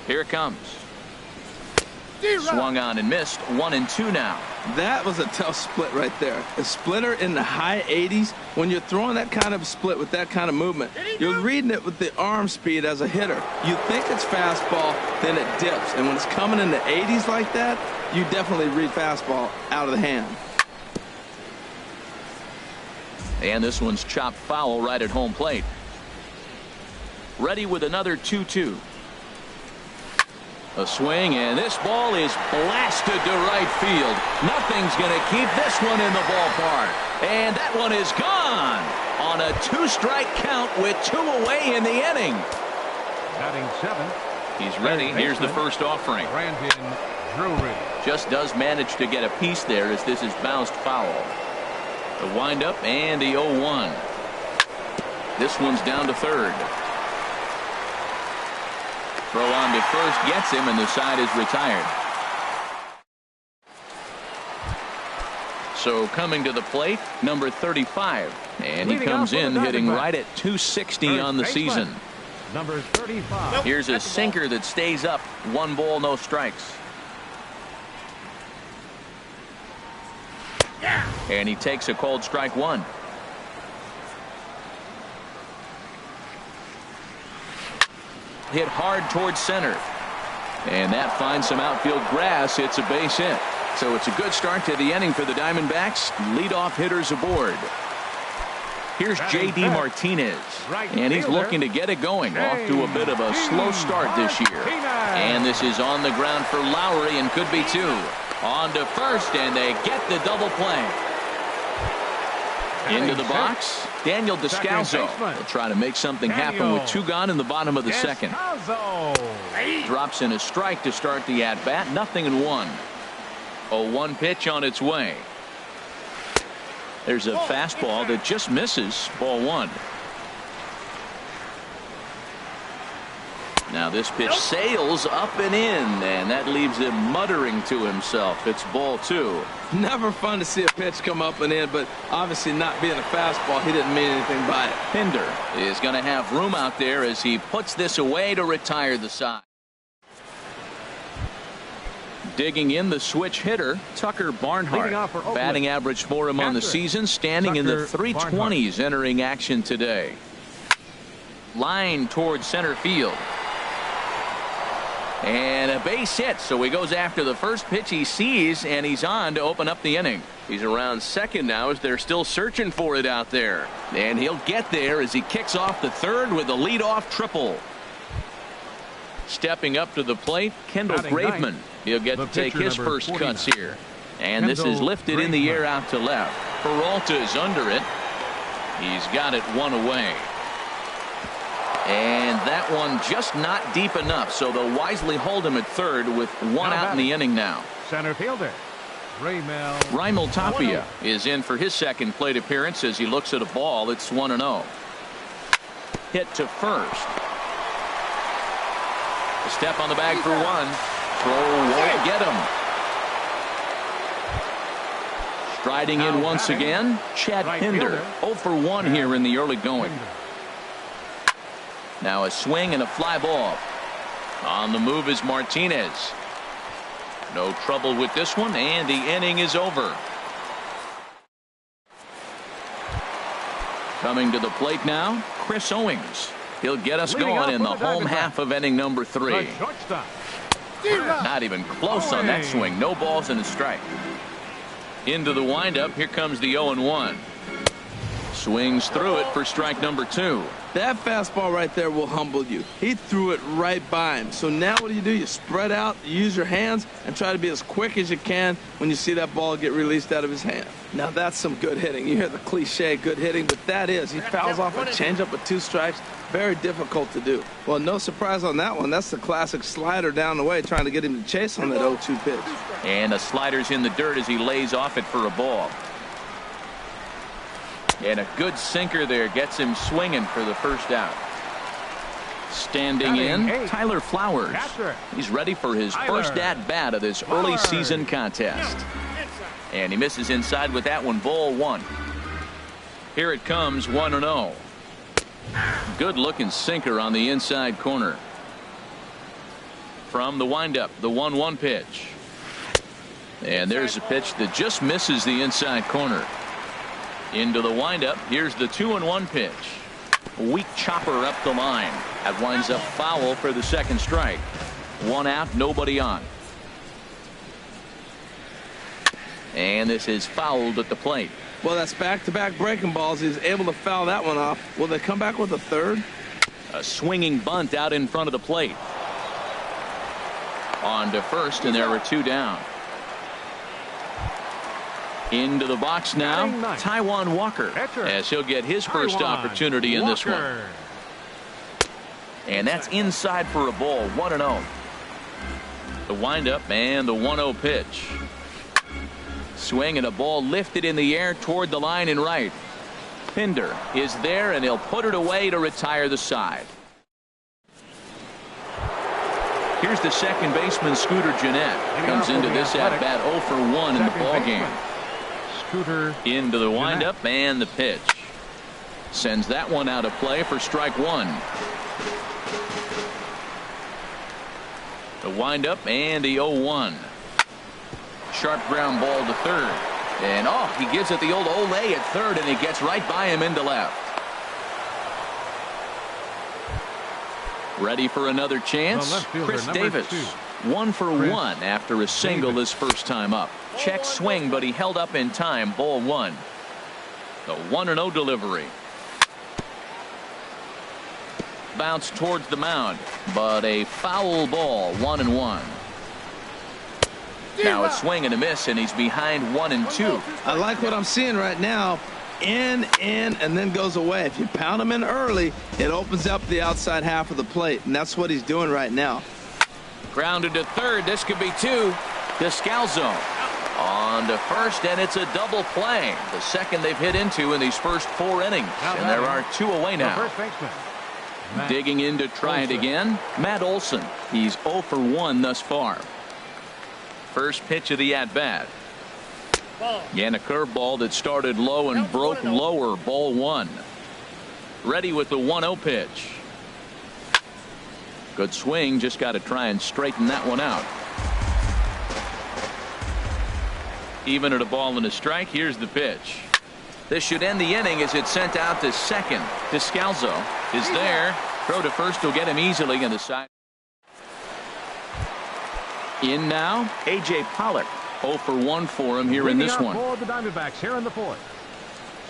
Here it comes. Swung on and missed. 1-2 now. That was a tough split right there. A splitter in the high 80s. When you're throwing that kind of split with that kind of movement, you're reading it with the arm speed as a hitter. You think it's fastball, then it dips. And when it's coming in the 80s like that, you definitely read fastball out of the hand. And this one's chopped foul right at home plate. Ready with another 2-2. A swing, and this ball is blasted to right field. Nothing's going to keep this one in the ballpark. And that one is gone on a 2-strike count with 2 away in the inning. Batting 7, He's ready. Here's the first offering. Brandon Drury. Just does manage to get a piece there as this is bounced foul. The windup and the 0-1. This one's down to third. Throw on to first gets him, and the side is retired. So coming to the plate, number 35. And he comes in hitting right at 260 on the season. Number 35. Here's a sinker that stays up. 1 ball, no strikes. And he takes a called strike 1. Hit hard towards center. And that finds some outfield grass. It's a base hit. So it's a good start to the inning for the Diamondbacks. Leadoff hitters aboard. Here's J.D. Martinez. And he's looking to get it going. Off to a bit of a slow start this year. And this is on the ground for Lowry and could be 2. On to first, and they get the double play. Into the box, Daniel Descalso will try to make something happen with 2 gone in the bottom of the second. Drops in a strike to start the at-bat. 0-1. 0-1 pitch on its way. There's a fastball that just misses. Ball 1. Now this pitch sails up and in, and that leaves him muttering to himself. It's ball 2. Never fun to see a pitch come up and in, but obviously not being a fastball, he didn't mean anything by it. Pinder is going to have room out there as he puts this away to retire the side. Digging in the switch hitter, Tucker Barnhart. Batting average for him on the season, standing in the 320s entering action today. Line towards center field. And a base hit, so he goes after the first pitch he sees, and he's on to open up the inning. He's around second now as they're still searching for it out there. And he'll get there as he kicks off the third with a leadoff triple. Stepping up to the plate, Kendall Graveman. He'll get to take his first cuts here. And this is lifted in the air out to left. Peralta is under it. He's got it 1 away. And that one just not deep enough, so they'll wisely hold him at third with 1 out in the inning now. Center fielder Raimel Tapia is in for his second plate appearance as he looks at a ball. It's 1-0. Hit to first. A step on the bag for 1. Throw won't get him. Striding in once again, Chad Pinder. 0 for 1 here in the early going. Now a swing and a fly ball. On the move is Martinez. No trouble with this one, and the inning is over. Coming to the plate now, Chris Owings. He'll get us going in the home half of inning number 3. Not even close on that swing. No balls and a strike. Into the windup. Here comes the 0-1. Swings through it for strike number 2. That fastball right there will humble you. He threw it right by him. So now what do? You spread out, use your hands, and try to be as quick as you can when you see that ball get released out of his hand. Now that's some good hitting. You hear the cliche good hitting, but that is. He fouls off a changeup with 2 strikes. Very difficult to do. Well, no surprise on that one. That's the classic slider down the way, trying to get him to chase on that 0-2 pitch. And the slider's in the dirt as he lays off it for a ball. And a good sinker there gets him swinging for the first out. Standing in, Tyler Flowers. He's ready for his first at-bat of this early season contest. And he misses inside with that one, ball 1. Here it comes, 1-0. Good looking sinker on the inside corner. From the windup, the 1-1 pitch. And there's a pitch that just misses the inside corner. Into the windup. Here's the 2-1 pitch. Weak chopper up the line. That winds up foul for the second strike. 1 out, nobody on. And this is fouled at the plate. Well, that's back-to-back breaking balls. He's able to foul that one off. Will they come back with a third? A swinging bunt out in front of the plate. On to first, and there are 2 down. Into the box now, Taijuan Walker, as he'll get his first opportunity in this one. And that's inside for a ball. 1-0. The windup and the 1-0 pitch. Swing and a ball lifted in the air toward the line and right. Pinder is there, and he'll put it away to retire the side. Here's the second baseman, Scooter Gennett. Comes into this at-bat 0 for 1 in the ballgame. Scooter into the windup and the pitch. Sends that one out of play for strike one. The windup and the 0-1. Sharp ground ball to third. And he gives it the old Olay at third, and he gets right by him into left. Ready for another chance. Chris Davis, 1 for 1 after a single his first time up. Check swing, but he held up in time. Ball 1. The 1-0 delivery. Bounce towards the mound, but a foul ball. 1-1. Now a swing and a miss, and he's behind 1-2. I like what I'm seeing right now. In, and then goes away. If you pound him in early, it opens up the outside half of the plate, and that's what he's doing right now. Grounded to third. This could be 2. Descalzo on to first, and it's a double play. The second they've hit into in these first 4 innings, and there are 2 away now. Digging in to try it again, Matt Olson. He's 0 for 1 thus far. First pitch of the at-bat. And a curveball that started low and broke lower. Ball 1. Ready with the 1-0 pitch. Good swing. Just got to try and straighten that one out. Even at a ball and a strike. Here's the pitch. This should end the inning as it's sent out to second. Descalzo is there. Throw to first will get him easily in the side. In now, A.J. Pollock. 0 for 1 for him here in this one. The Diamondbacks here in the 4th.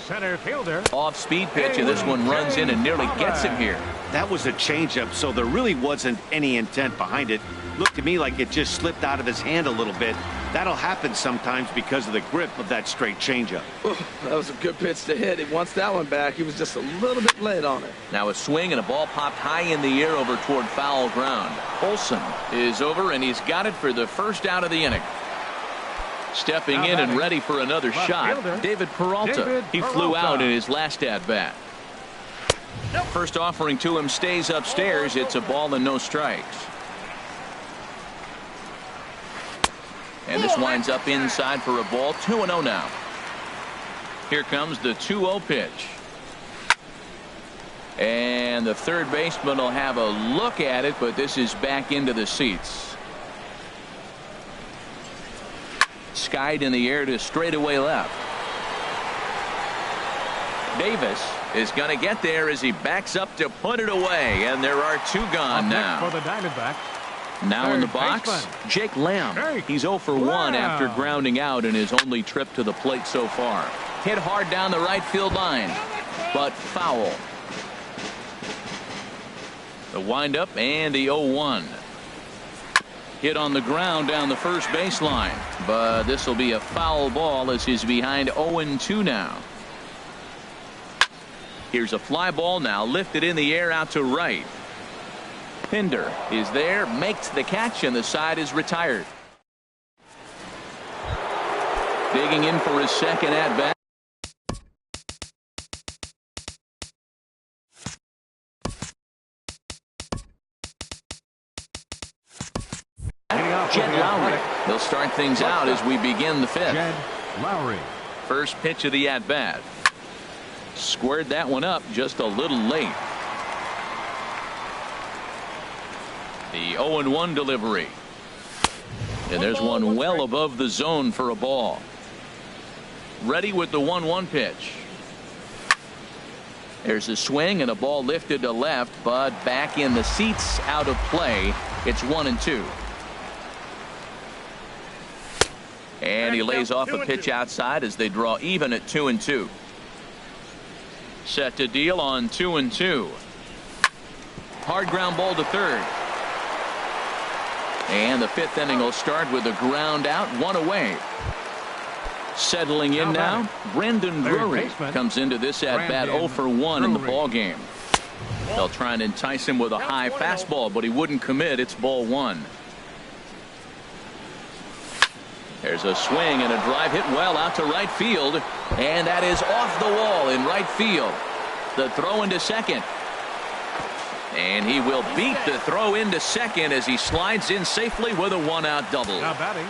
Center fielder. Off speed pitch, and this one runs in and nearly gets him here. That was a changeup, so there really wasn't any intent behind it. Looked to me like it just slipped out of his hand a little bit. That'll happen sometimes because of the grip of that straight changeup. That was a good pitch to hit. He wants that one back. He was just a little bit late on it. Now a swing and a ball popped high in the air over toward foul ground. Olson is over, and he's got it for the first out of the inning. Stepping in and ready for another shot, David Peralta. He flew out in his last at-bat. First offering to him stays upstairs. It's a ball and no strikes. And this winds up inside for a ball. 2-0 now. Here comes the 2-0 pitch. And the third baseman will have a look at it, but this is back into the seats. Skied in the air to straightaway left. Davis is going to get there as he backs up to put it away, and there are 2 gone now. For the Diamondbacks. Now in the box, Jake Lamb. He's 0 for 1 after grounding out in his only trip to the plate so far. Hit hard down the right field line, but foul. The windup and the 0-1. Hit on the ground down the first baseline, but this will be a foul ball as he's behind 0-2 now. Here's a fly ball now lifted in the air out to right. Pinder is there, makes the catch, and the side is retired. Digging in for his second at bat. Jed Lowry. He'll start things out as we begin the 5th. Jed Lowry. First pitch of the at-bat. Squared that one up just a little late. The 0-1 delivery. And there's one well above the zone for a ball. Ready with the 1-1 pitch. There's a swing and a ball lifted to left, but back in the seats, out of play. It's 1-2. And he lays off a pitch outside as they draw even at 2-2. Set to deal on 2-2. Hard ground ball to third. And the 5th inning will start with a ground out, 1 away. Settling in now, Brandon Drury comes into this at bat 0 for 1 in the ball game. They'll try and entice him with a high fastball, but he wouldn't commit. It's ball one. There's a swing and a drive hit well out to right field, and that is off the wall in right field. The throw into second, and he will beat the throw into second as he slides in safely with a one-out double. Now batting,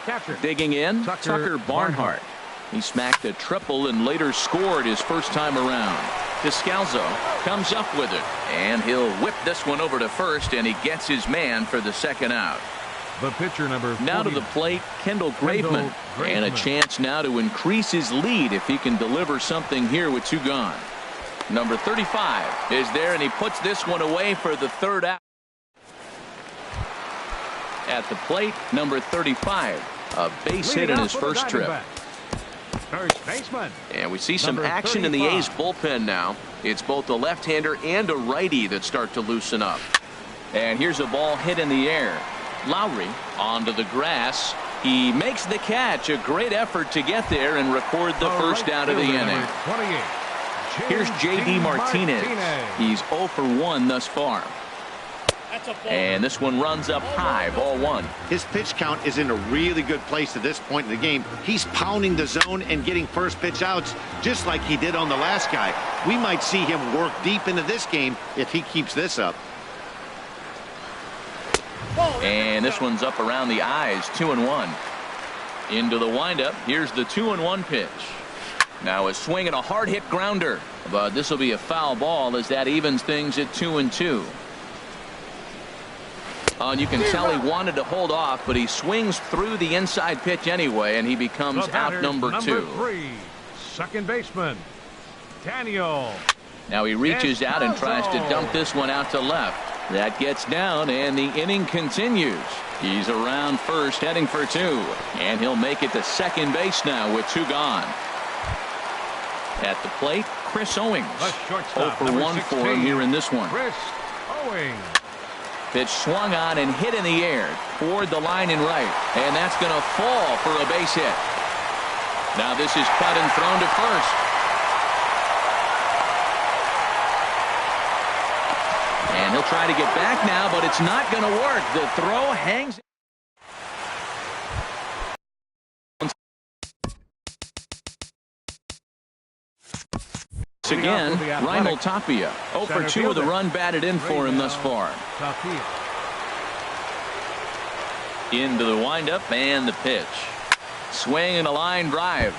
catcher. Digging in, Tucker Barnhart. He smacked a triple and later scored his first time around. Descalzo comes up with it, and he'll whip this one over to first, and he gets his man for the second out. The pitcher number 40. Now to the plate, Kendall Graveman, and a chance now to increase his lead if he can deliver something here with two gone. Number 35 is there, and he puts this one away for the third out. At the plate, number 35, a base hit in his first trip. First baseman. And we see some action in the A's bullpen now. It's both a left-hander and a righty that start to loosen up. And here's a ball hit in the air. Lowry onto the grass. He makes the catch. A great effort to get there and record the first out of the inning. Here's J.D. Martinez. He's 0 for 1 thus far. And this one runs up high, ball one. His pitch count is in a really good place at this point in the game. He's pounding the zone and getting first pitch outs just like he did on the last guy. We might see him work deep into this game if he keeps this up. And this one's up around the eyes, 2-1. Into the windup. Here's the 2-1 pitch. Now a swing and a hard hit grounder, but this will be a foul ball as that evens things at 2-2. And you can tell he wanted to hold off, but he swings through the inside pitch anyway, and he becomes out number 2. 3, second baseman Daniel. Now he reaches out and tries to dump this one out to left. That gets down, and the inning continues. He's around first, heading for 2, and he'll make it to second base now with 2 gone. At the plate, Chris Owings. 0 for 1 for him here in this one. Chris Owings. Pitch swung on and hit in the air toward the line in right, and that's going to fall for a base hit. Now this is cut and thrown to first. And he'll try to get back now, but it's not going to work. The throw hangs. Again, Reinhold Tapia. 0 for 2 with a run batted in for him thus far. Into the windup and the pitch. Swing and a line drive.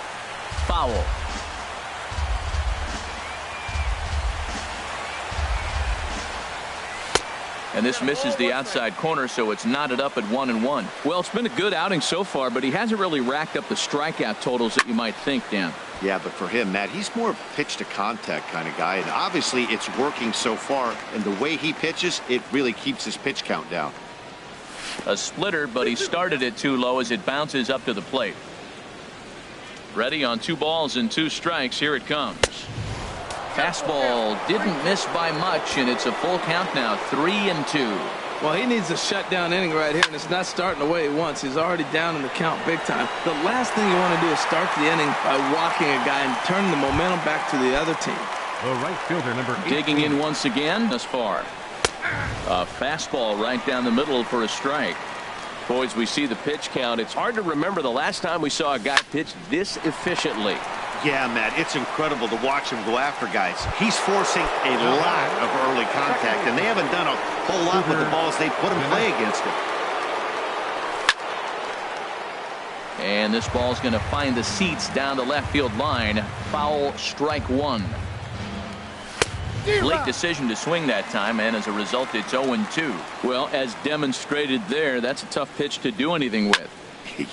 Foul. And this misses the outside corner, so it's knotted up at 1-1. Well, it's been a good outing so far, but he hasn't really racked up the strikeout totals that you might think, Dan. Yeah, but for him, Matt, he's more pitch to contact kind of guy, and obviously it's working so far, and the way he pitches, it really keeps his pitch count down. A splitter, but he started it too low as it bounces up to the plate. Ready on 2 balls and 2 strikes. Here it comes. Fastball didn't miss by much, and it's a full count now, 3-2. Well, he needs a shutdown inning right here, and it's not starting the way he wants. He's already down in the count big time. The last thing you want to do is start the inning by walking a guy and turning the momentum back to the other team. The right fielder, number 18. Digging in once again thus far. A fastball right down the middle for a strike. Boys, we see the pitch count. It's hard to remember the last time we saw a guy pitch this efficiently. Yeah, Matt, it's incredible to watch him go after guys. He's forcing a lot of early contact, and they haven't done a whole lot with the balls they put him play against him. And this ball's going to find the seats down the left field line. Foul, strike 1. Late decision to swing that time, and as a result, it's 0-2. Well, as demonstrated there, that's a tough pitch to do anything with.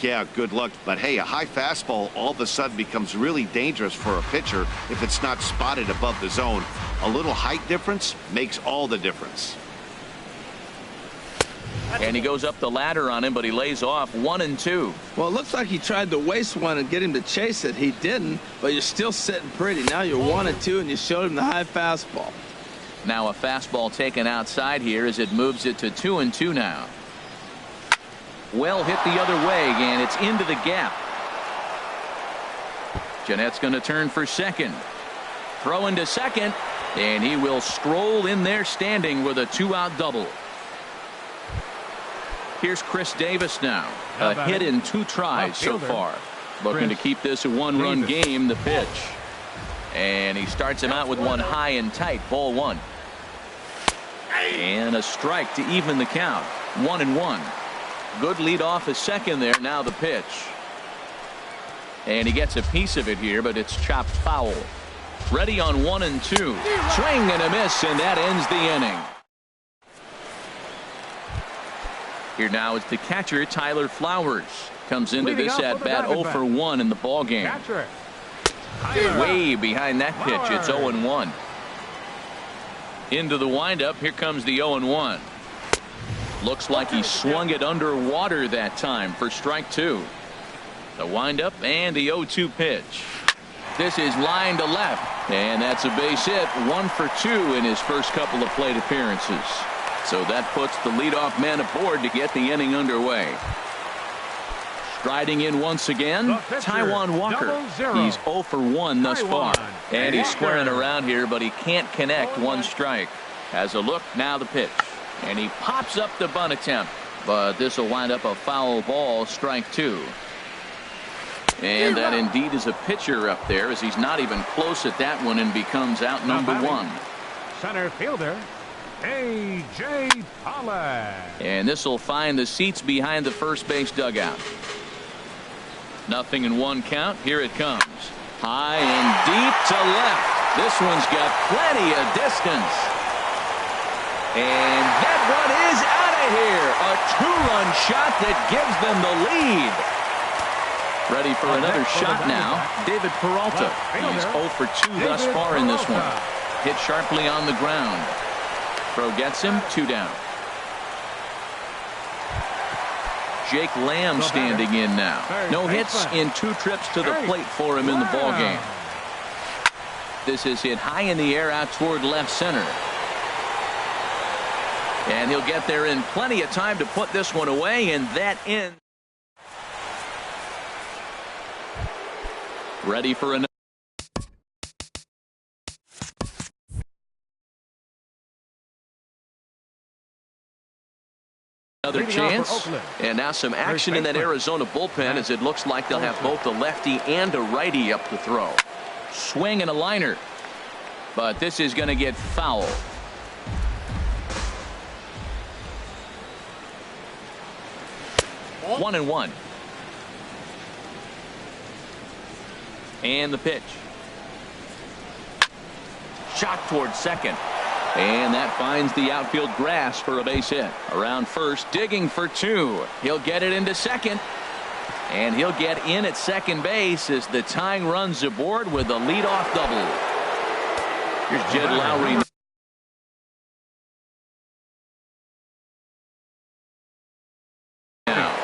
Yeah, good luck. But hey, a high fastball all of a sudden becomes really dangerous for a pitcher if it's not spotted above the zone. A little height difference makes all the difference. And he goes up the ladder on him, but he lays off 1-2. Well, it looks like he tried to waste one and get him to chase it. He didn't, but you're still sitting pretty. Now you're 1-2, and you showed him the high fastball. Now a fastball taken outside here as it moves it to 2-2 now. Well hit the other way, and it's into the gap. Jeanette's going to turn for second. Throw into second, And he will stroll in there standing with a 2-out double. Here's Chris Davis now. A hit in 2 tries so far. Looking to keep this a 1-run game. The pitch. And he starts him out with one high and tight. Ball 1. And a strike to even the count. 1-1. Good lead off his second there. Now the pitch. And he gets a piece of it here, but it's chopped foul. Ready on 1-2. Swing and a miss, and that ends the inning. Here now is the catcher, Tyler Flowers. Comes into this at bat 0 for 1 in the ball game. Way behind that pitch. It's 0-1. Into the windup. Here comes the 0-1. Looks like he swung it underwater that time for strike 2. The windup and the 0-2 pitch. This is line to left, and that's a base hit. 1 for 2 in his first couple of plate appearances. So that puts the leadoff man aboard to get the inning underway. Striding in once again, Taijuan Walker. He's 0 for 1 thus far. And he's squaring around here, but he can't connect. 1 strike. Has a look, now the pitch. And he pops up the bunt attempt. But this will wind up a foul ball, strike 2. And that indeed is a pitcher up there, as he's not even close at that one and becomes out number 1. Center fielder, A.J. Pollock. And this will find the seats behind the first base dugout. 0-1 count. Here it comes. High and deep to left. This one's got plenty of distance. And that one is out of here. A 2-run shot that gives them the lead. Ready for another shot now. David Peralta. He's 0 for 2 thus far in this one. Hit sharply on the ground. Throw gets him. 2 down. Jake Lamb standing in now. No hits in 2 trips to the plate for him in the ball game. This is hit high in the air out toward left center. And he'll get there in plenty of time to put this one away, and that ends. Ready for another chance. And now some action in that Arizona bullpen, as it looks like they'll have both a lefty and a righty up to throw. Swing and a liner. But this is going to get foul. One and 1. And the pitch. Shot towards second. And that finds the outfield grass for a base hit. Around first, digging for 2. He'll get it into second. And he'll get in at second base as the tying runs aboard with a leadoff double. Here's Jed Lowry. Now.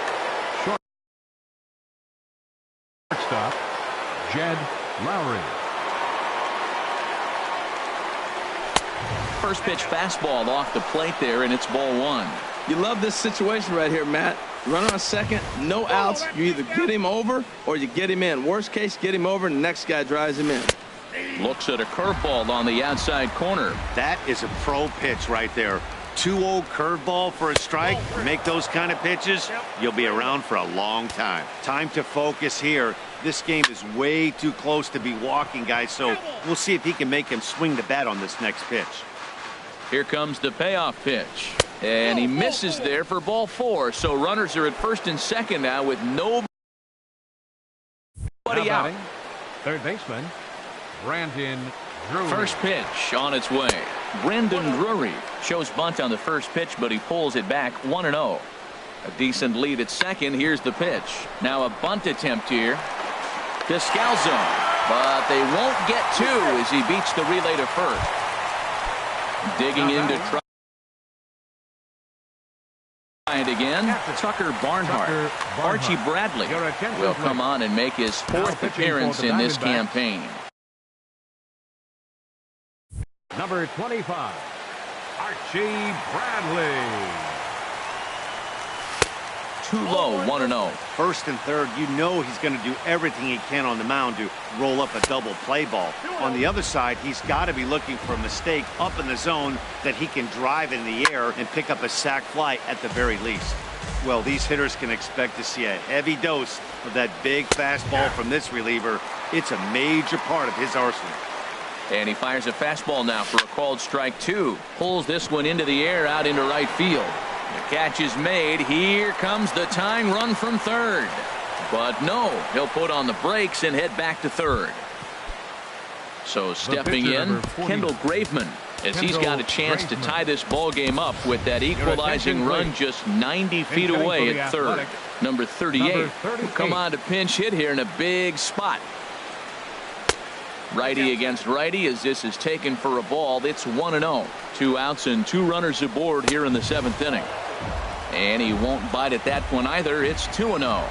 Shortstop, Jed Lowry. First pitch fastball off the plate there, and it's ball 1. You love this situation right here, Matt. Runner on second, no outs. You either get him over or you get him in. Worst case, get him over and the next guy drives him in. Looks at a curveball on the outside corner. That is a pro pitch right there. 2-0 curveball for a strike. Make those kind of pitches, you'll be around for a long time. Time to focus here. This game is way too close to be walking, guys, so we'll see if he can make him swing the bat on this next pitch. Here comes the payoff pitch. And he misses there for ball 4. So runners are at first and second now with nobody out. Third baseman, Brandon Drury. First pitch on its way. Brandon Drury shows bunt on the first pitch, but he pulls it back 1-0. A decent lead at second. Here's the pitch. Now a bunt attempt here to Scalzo. But they won't get 2 as he beats the relay to first. Digging into try it again. Tucker Barnhart. Archie Bradley will come on and make his 4th appearance in this campaign. Number 25, Archie Bradley. too low, 1-0. First and third, you know he's going to do everything he can on the mound to roll up a double play ball. On the other side, he's got to be looking for a mistake up in the zone that he can drive in the air and pick up a sac fly at the very least. Well, these hitters can expect to see a heavy dose of that big fastball from this reliever. It's a major part of his arsenal. And he fires a fastball now for a called strike 2. Pulls this one into the air out into right field. The catch is made. Here comes the tying run from third. But no, he'll put on the brakes and head back to third. So stepping in, Kendall Graveman, as he's got a chance to tie this ball game up with that equalizing run just 90 feet away at third. Number 38 will come on to pinch hit here in a big spot. Righty against righty as this is taken for a ball. It's 1-0. 2 outs and 2 runners aboard here in the 7th inning. And he won't bite at that one either. It's 2-0.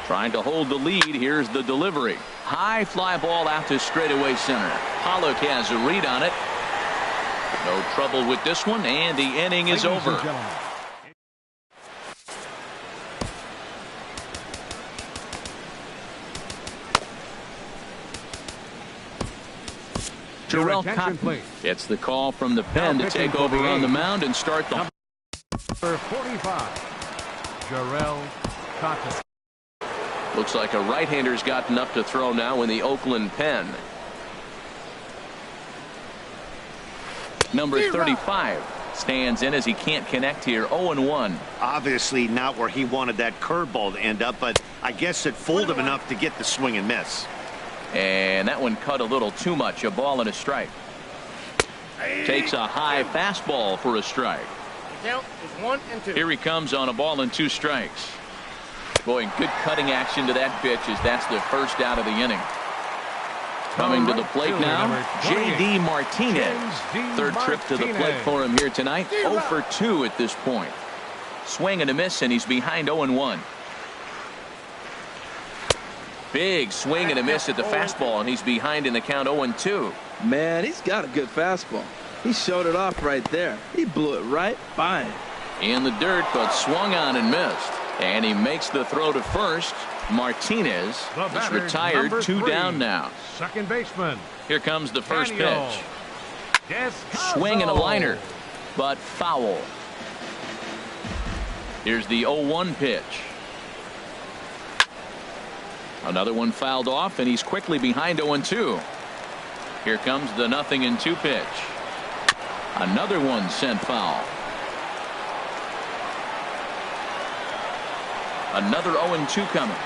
Trying to hold the lead. Here's the delivery. High fly ball out to straightaway center. Pollock has a read on it. No trouble with this one, and the inning is over. Terrell Cotton gets the call from the pen to take over on the mound and start the. Number 45, Terrell Cotton. Looks like a right-hander's got enough to throw now in the Oakland pen. Number 35 stands in as he can't connect here. 0-1. Obviously not where he wanted that curveball to end up, but I guess it fooled him enough to get the swing and miss. And that one cut a little too much. A ball and a strike. Takes a high fastball for a strike. Count is 1 and 2. Here he comes on a ball and 2 strikes. Boy, good cutting action to that pitch as that's the first out of the inning. Coming to the plate now, J.D. Martinez. Third trip to the plate for him here tonight. 0 for 2 at this point. Swing and a miss, and he's behind 0-1. Big swing and a miss at the fastball, and he's behind in the count 0-2. Man, he's got a good fastball. He showed it off right there. He blew it right by him. In the dirt, but swung on and missed. And he makes the throw to first. Martinez is retired. 2 down now. Second baseman. Here comes the first pitch. Descalzo. Swing and a liner, but foul. Here's the 0-1 pitch. Another one fouled off, and he's quickly behind 0-2. Here comes the 0-2 pitch. Another one sent foul. Another 0-2 coming.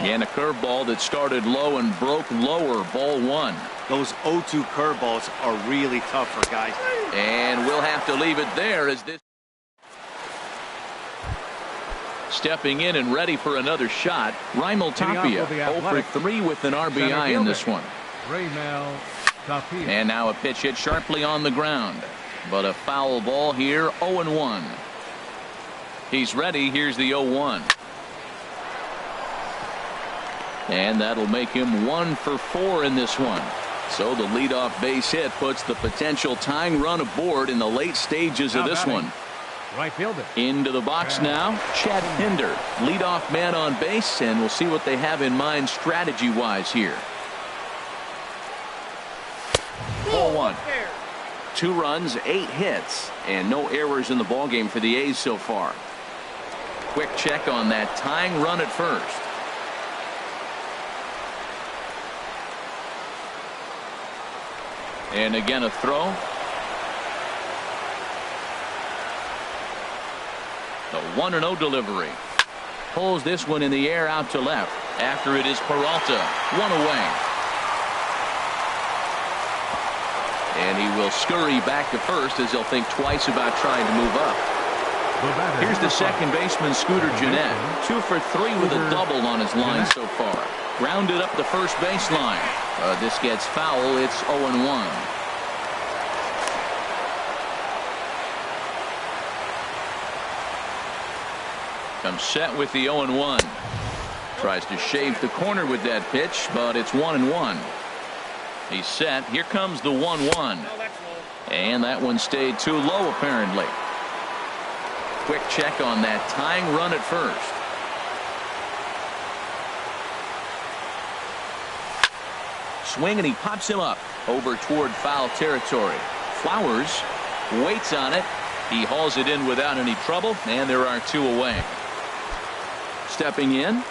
And a curveball that started low and broke lower. Ball 1. Those 0-2 curveballs are really tough for guys. And we'll have to leave it there as this. Stepping in and ready for another shot, Raimel Tapia. 0 for 3 with an RBI in this one. Raimel Tapia. And now a pitch hit sharply on the ground. But a foul ball here. 0-1. He's ready. Here's the 0-1. And that'll make him 1 for 4 in this one. So the leadoff base hit puts the potential tying run aboard in the late stages of this one. Right fielder. Into the box now, Chad Pinder, leadoff man on base, and we'll see what they have in mind strategy-wise here. Ball 1. 2 runs, 8 hits, and no errors in the ballgame for the A's so far. Quick check on that tying run at first. And again a throw. The 1-0 delivery. Pulls this one in the air out to left. After it is Peralta. 1 away. And he will scurry back to first as he'll think twice about trying to move up. Here's the second baseman, Scooter Gennett. 2 for 3 with a double on his line so far. Grounded up the first baseline. This gets foul. It's 0-1. Comes set with the 0-1. Tries to shave the corner with that pitch, but it's 1-1. He's set. Here comes the 1-1. And that one stayed too low, apparently. quick check on that tying run at first. Swing, and he pops him up over toward foul territory. Flowers waits on it. He hauls it in without any trouble, and there are 2 away. Stepping in,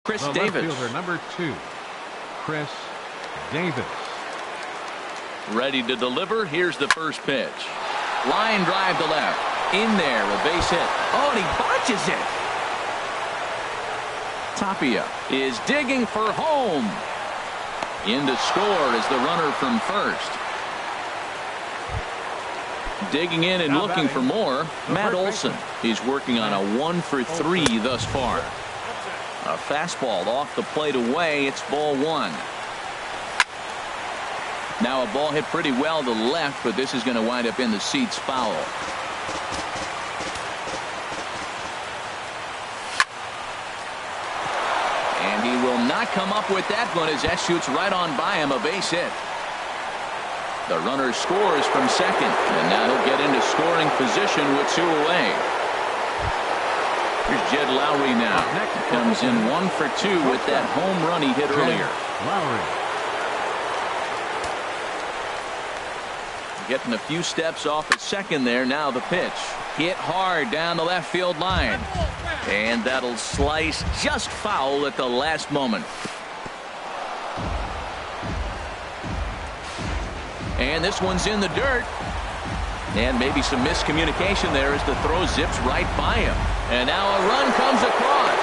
Chris Davis. Left fielder number 2, Chris Davis. Ready to deliver. Here's the first pitch. Line drive to left. In there, a base hit. Oh, and he botches it. Tapia is digging for home. In to score is the runner from first. Digging in and looking for more, Matt Olson. He's working on a 1-for-3 thus far. A fastball off the plate away. It's ball 1. Now a ball hit pretty well to the left, but this is going to wind up in the seats foul. And he will not come up with that one as that shoots right on by him, a base hit. The runner scores from second, and now he'll get into scoring position with 2 away. Here's Jed Lowry now. He comes in 1-for-2 with that home run he hit earlier. Lowry. Getting a few steps off at second there. Now the pitch. Hit hard down the left field line. And that'll slice just foul at the last moment. And this one's in the dirt. And maybe some miscommunication there as the throw zips right by him. And now a run comes across.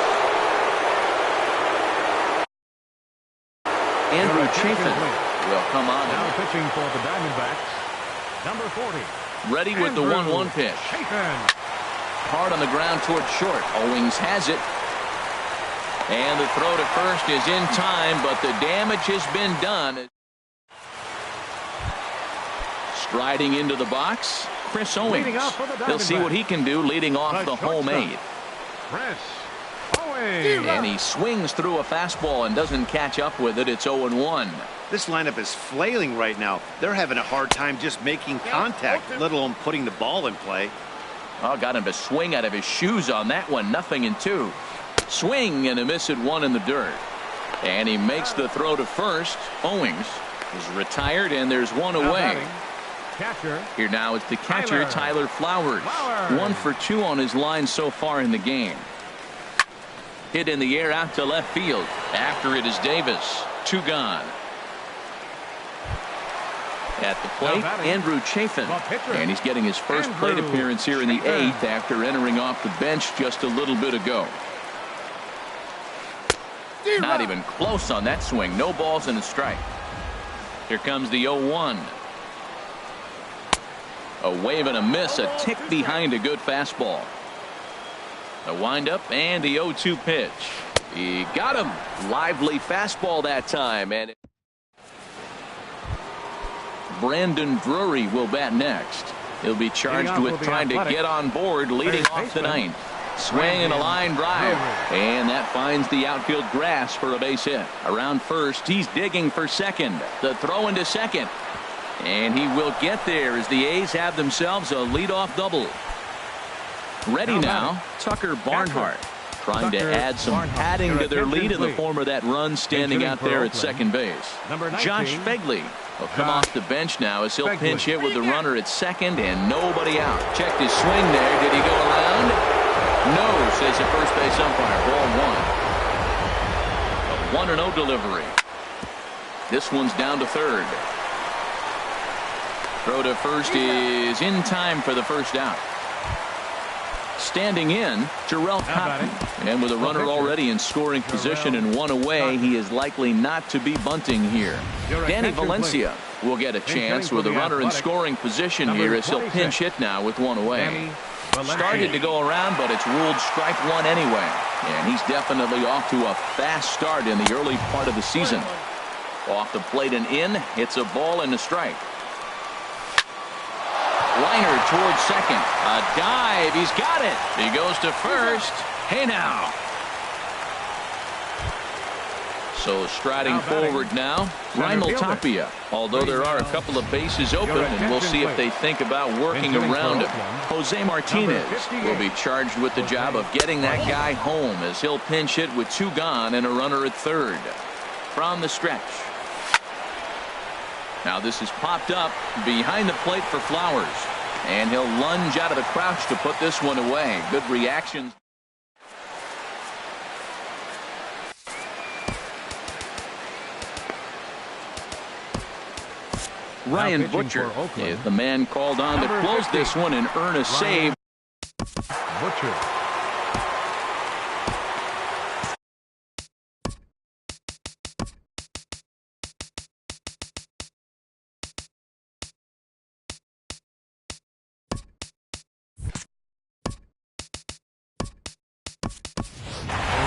Andrew Chafin will come on. Now pitching for the Diamondbacks, number 40. Ready with the 1-1 pitch. Chafin. Hard on the ground toward short. Owings has it. And the throw to first is in time, but the damage has been done. Striding into the box, Chris Owings. He'll see what he can do leading off the home 8. Chris Owings. And he swings through a fastball and doesn't catch up with it. It's 0-1. This lineup is flailing right now. They're having a hard time just making contact, let alone putting the ball in play. Oh, got him to swing out of his shoes on that one. 0-2. Swing and a miss at 1 in the dirt. And he makes the throw to first. Owings is retired, and there's 1 away. Catcher. Here now is the catcher, Tyler Flowers. 1-for-2 on his line so far in the game. Hit in the air out to left field. After it is Davis. 2 gone. At the plate, Andrew Chafin. And he's getting his first plate appearance here in the 8th after entering off the bench just a little bit ago. Not even close on that swing. No balls and a strike. Here comes the 0-1. A wave and a miss, a tick behind a good fastball. A windup and the 0-2 pitch. He got him. Lively fastball that time. And Brandon Drury will bat next. He'll be charged with trying to get on board leading off the 9th. Swing and a line drive. And that finds the outfield grass for a base hit. Around first, he's digging for second. The throw into second. And he will get there as the A's have themselves a leadoff double. Ready now, Tucker Barnhart. Trying to add some padding to their lead in the form of that run standing out there at second base. Josh Fegley will come off the bench now as he'll pinch hit with the runner at second and nobody out. Checked his swing there. Did he go around? No, says the first base umpire. Ball 1. A 1-0 delivery. This one's down to third. Throw to first is in time for the first out. Standing in, Jarrell Cotton. And with a runner already in scoring position and 1 away, he is likely not to be bunting here. Danny Valencia will get a chance with a runner in scoring position here as he'll pinch hit now with 1 away. Started to go around, but it's ruled strike 1 anyway. And he's definitely off to a fast start in the early part of the season. Off the plate and in, it's a ball and a strike. Liner towards second. A dive. He's got it. He goes to first. Hey now. So striding forward now, Raimel Tapia. Although there are a couple of bases open, and we'll see if they think about working around him. Jose Martinez will be charged with the job of getting that guy home as he'll pinch hit with 2 gone and a runner at third. From the stretch. Now this is popped up behind the plate for Flowers. And he'll lunge out of the crouch to put this one away. Good reaction. Ryan Butcher is the man called on to close this one and earn a save. Butcher.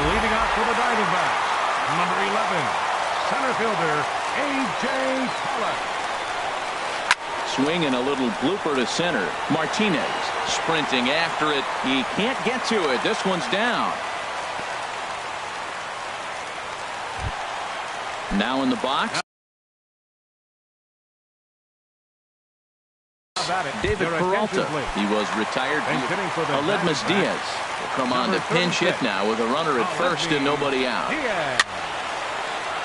Leading off for the Diamondbacks, number 11, center fielder A.J. Pollock. Swing and a little blooper to center. Martinez sprinting after it. He can't get to it. This one's down. Now in the box. David Peralta. He was retired. Aledmus Diaz will come on to pinch hit now with a runner at first and nobody out.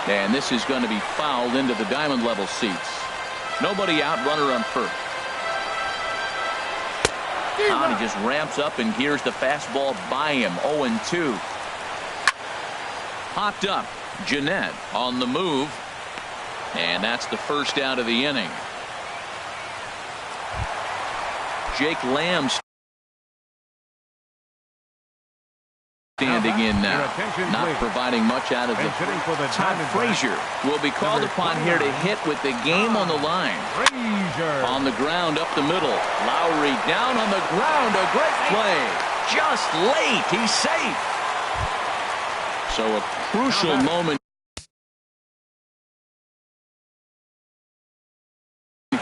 And this is going to be fouled into the diamond level seats. Nobody out, runner on first. He just ramps up and hears the fastball by him. 0-2. Popped up. Jeanette on the move. And that's the first out of the inning. Jake Lamb standing in now, not providing much out of the Todd Frazier will be called upon here to hit with the game on the line. On the ground up the middle. Lowry down on the ground. A great play. Just late. He's safe. So a crucial moment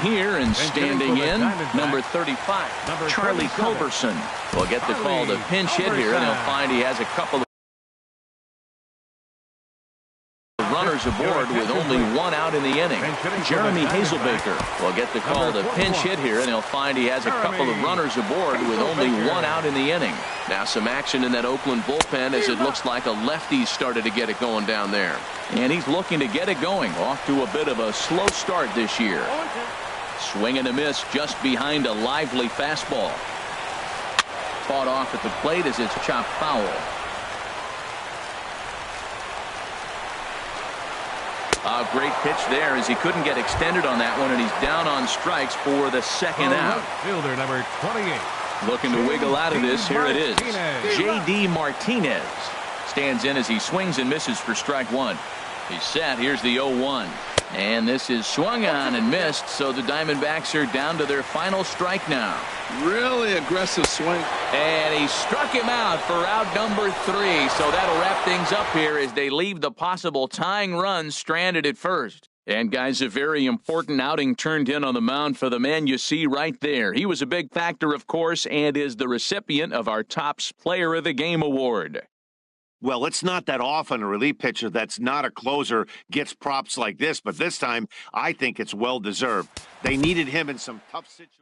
here, and standing in number 35, Charlie Culberson will get the call to pinch hit here, and he'll find he has a couple of runners aboard with only 1 out in the inning. Jeremy Hazelbaker will get the call to pinch hit here, and he'll find he has a couple of runners aboard with only 1 out in the inning. Now some action in that Oakland bullpen as it looks like a lefty started to get it going down there. And he's looking to get it going. Off to a bit of a slow start this year. Swing and a miss just behind a lively fastball. Fought off at the plate as it's chopped foul. A great pitch there as he couldn't get extended on that one, and he's down on strikes for the second out. Fielder number 28. Looking to wiggle out of this. Here it is. J.D. Martinez stands in as he swings and misses for strike 1. He's set. Here's the 0-1. And this is swung on and missed, so the Diamondbacks are down to their final strike now. Really aggressive swing. And he struck him out for out number 3, so that'll wrap things up here as they leave the possible tying run stranded at first. And guys, a very important outing turned in on the mound for the man you see right there. He was a big factor, of course, and is the recipient of our Topps Player of the Game award. Well, it's not that often a relief pitcher that's not a closer gets props like this, but this time I think it's well deserved. They needed him in some tough situations.